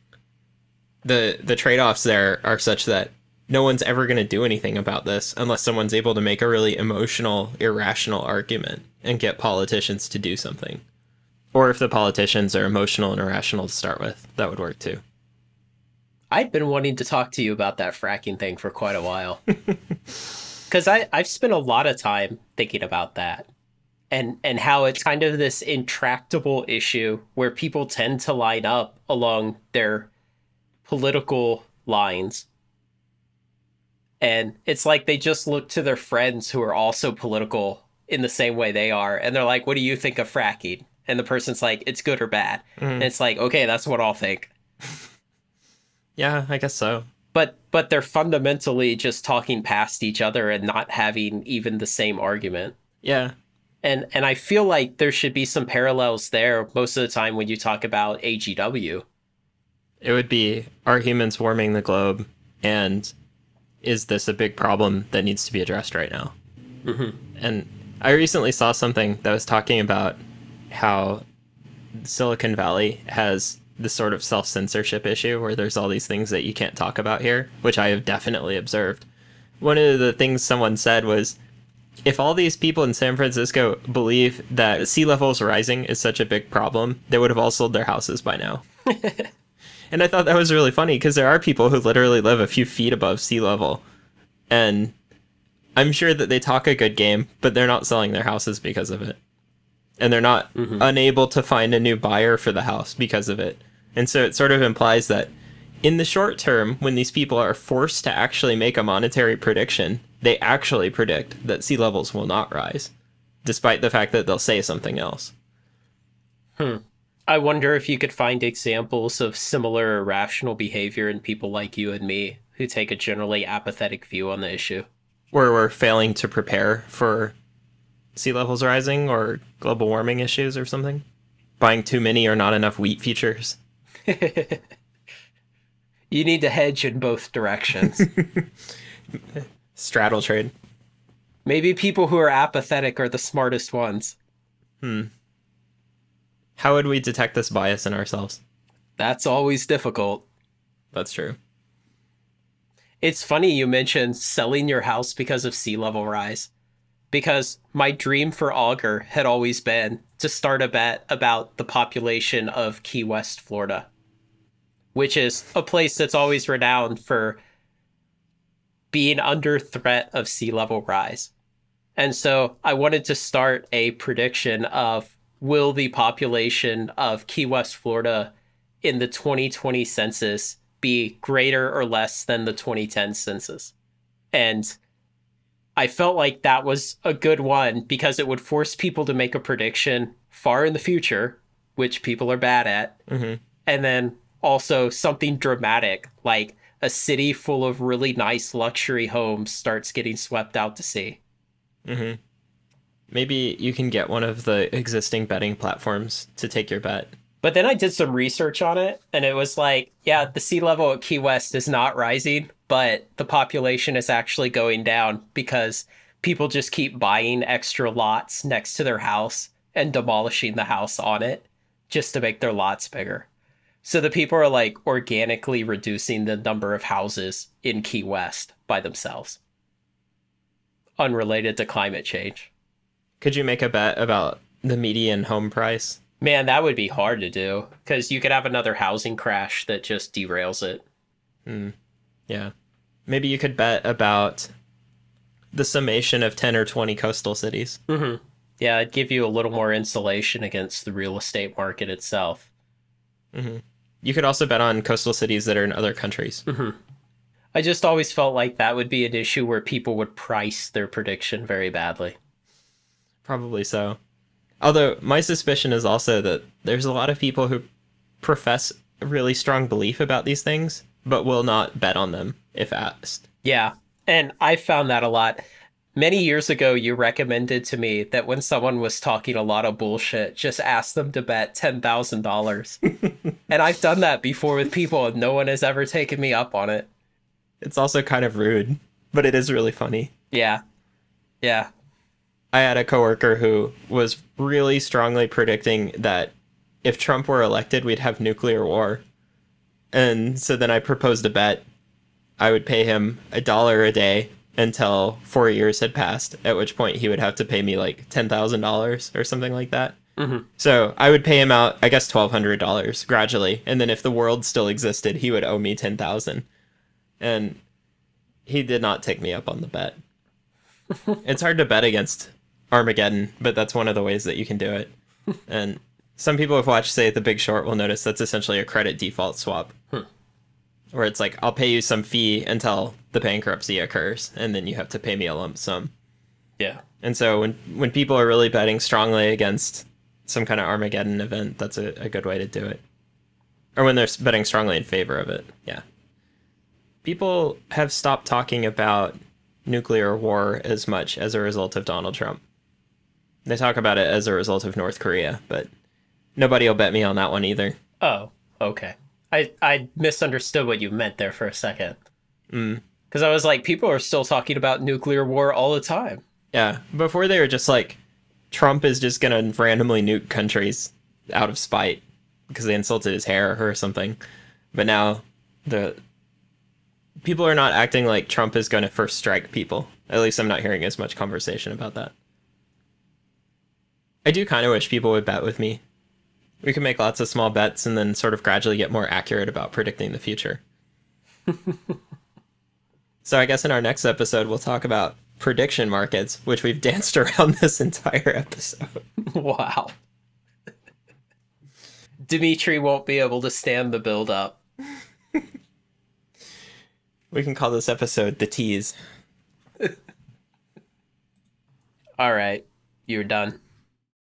the trade-offs there are such that no one's ever going to do anything about this unless someone's able to make a really emotional, irrational argument and get politicians to do something. Or if the politicians are emotional and irrational to start with, that would work too. I'd been wanting to talk to you about that fracking thing for quite a while. Because I've spent a lot of time thinking about that. And how it's kind of this intractable issue where people tend to line up along their political lines. And it's like they just look to their friends who are also political in the same way they are. And they're like, "What do you think of fracking?" and the person's like, it's good or bad. And Mm. it's like, okay, that's what I'll think. Yeah, I guess so. But they're fundamentally just talking past each other and not having even the same argument. Yeah, And I feel like there should be some parallels there most of the time when you talk about AGW. it would be, are humans warming the globe, and is this a big problem that needs to be addressed right now? Mm-hmm. And I recently saw something that was talking about how Silicon Valley has this sort of self-censorship issue where there's all these things that you can't talk about here, which I have definitely observed. One of the things someone said was, if all these people in San Francisco believe that sea levels rising is such a big problem, they would have all sold their houses by now. And I thought that was really funny because there are people who literally live a few feet above sea level. And I'm sure that they talk a good game, but they're not selling their houses because of it. And they're not unable to find a new buyer for the house because of it. And so it sort of implies that in the short term, when these people are forced to actually make a monetary prediction, they actually predict that sea levels will not rise, despite the fact that they'll say something else. I wonder if you could find examples of similar irrational behavior in people like you and me who take a generally apathetic view on the issue. Where we're failing to prepare for sea levels rising or global warming issues or something. Buying too many or not enough wheat futures. You need to hedge in both directions. Straddle trade. Maybe people who are apathetic are the smartest ones. How would we detect this bias in ourselves? That's always difficult. That's true. It's funny you mentioned selling your house because of sea level rise. Because my dream for Augur had always been to start a bet about the population of Key West, Florida, which is a place that's always renowned for being under threat of sea level rise. And so I wanted to start a prediction of, will the population of Key West, Florida in the 2020 census be greater or less than the 2010 census? And I felt like that was a good one because it would force people to make a prediction far in the future, which people are bad at. Mm-hmm. And then also something dramatic, like a city full of really nice luxury homes starts getting swept out to sea. Mm-hmm. Maybe you can get one of the existing betting platforms to take your bet. But then I did some research on it, and it was like, yeah, the sea level at Key West is not rising, but the population is actually going down because people just keep buying extra lots next to their house and demolishing the house on it just to make their lots bigger. So the people are like organically reducing the number of houses in Key West by themselves, unrelated to climate change. Could you make a bet about the median home price? Man, that would be hard to do because you could have another housing crash that just derails it. Yeah. Maybe you could bet about the summation of 10 or 20 coastal cities. Mm-hmm. Yeah, it'd give you a little more insulation against the real estate market itself. Mm-hmm. You could also bet on coastal cities that are in other countries. Mm-hmm. I just always felt like that would be an issue where people would price their prediction very badly. Probably so. Although my suspicion is also that there's a lot of people who profess a really strong belief about these things, but will not bet on them if asked. Yeah, and I found that a lot. Many years ago, you recommended to me that when someone was talking a lot of bullshit, just ask them to bet $10,000. And I've done that before with people, and no one has ever taken me up on it. It's also kind of rude, but it is really funny. Yeah. Yeah. I had a coworker who was really strongly predicting that if Trump were elected, we'd have nuclear war. And so then I proposed a bet. I would pay him $1 a day until 4 years had passed, at which point he would have to pay me like $10,000 or something like that. Mm-hmm. So I would pay him out, I guess, $1,200 gradually. And then if the world still existed, he would owe me $10,000. And he did not take me up on the bet. It's hard to bet against Armageddon, but that's one of the ways that you can do it. And some people who've watched, say, The Big Short will notice that's essentially a credit default swap. Where it's like, I'll pay you some fee until the bankruptcy occurs, and then you have to pay me a lump sum. Yeah. And so when people are really betting strongly against some kind of Armageddon event, that's a good way to do it. Or when they're betting strongly in favor of it. Yeah. People have stopped talking about nuclear war as much as a result of Donald Trump. They talk about it as a result of North Korea, but nobody will bet me on that one either. Oh, okay. I misunderstood what you meant there for a second. Mm. Because I was like, people are still talking about nuclear war all the time. Yeah, before they were just like, Trump is just gonna randomly nuke countries out of spite because they insulted his hair or something. But now the people are not acting like Trump is going to first strike people. At least I'm not hearing as much conversation about that. I do kind of wish people would bet with me. We can make lots of small bets and then sort of gradually get more accurate about predicting the future. So I guess in our next episode, we'll talk about prediction markets, which we've danced around this entire episode. Wow. Dimitri won't be able to stand the build up. We can call this episode The Tease. All right. You're done.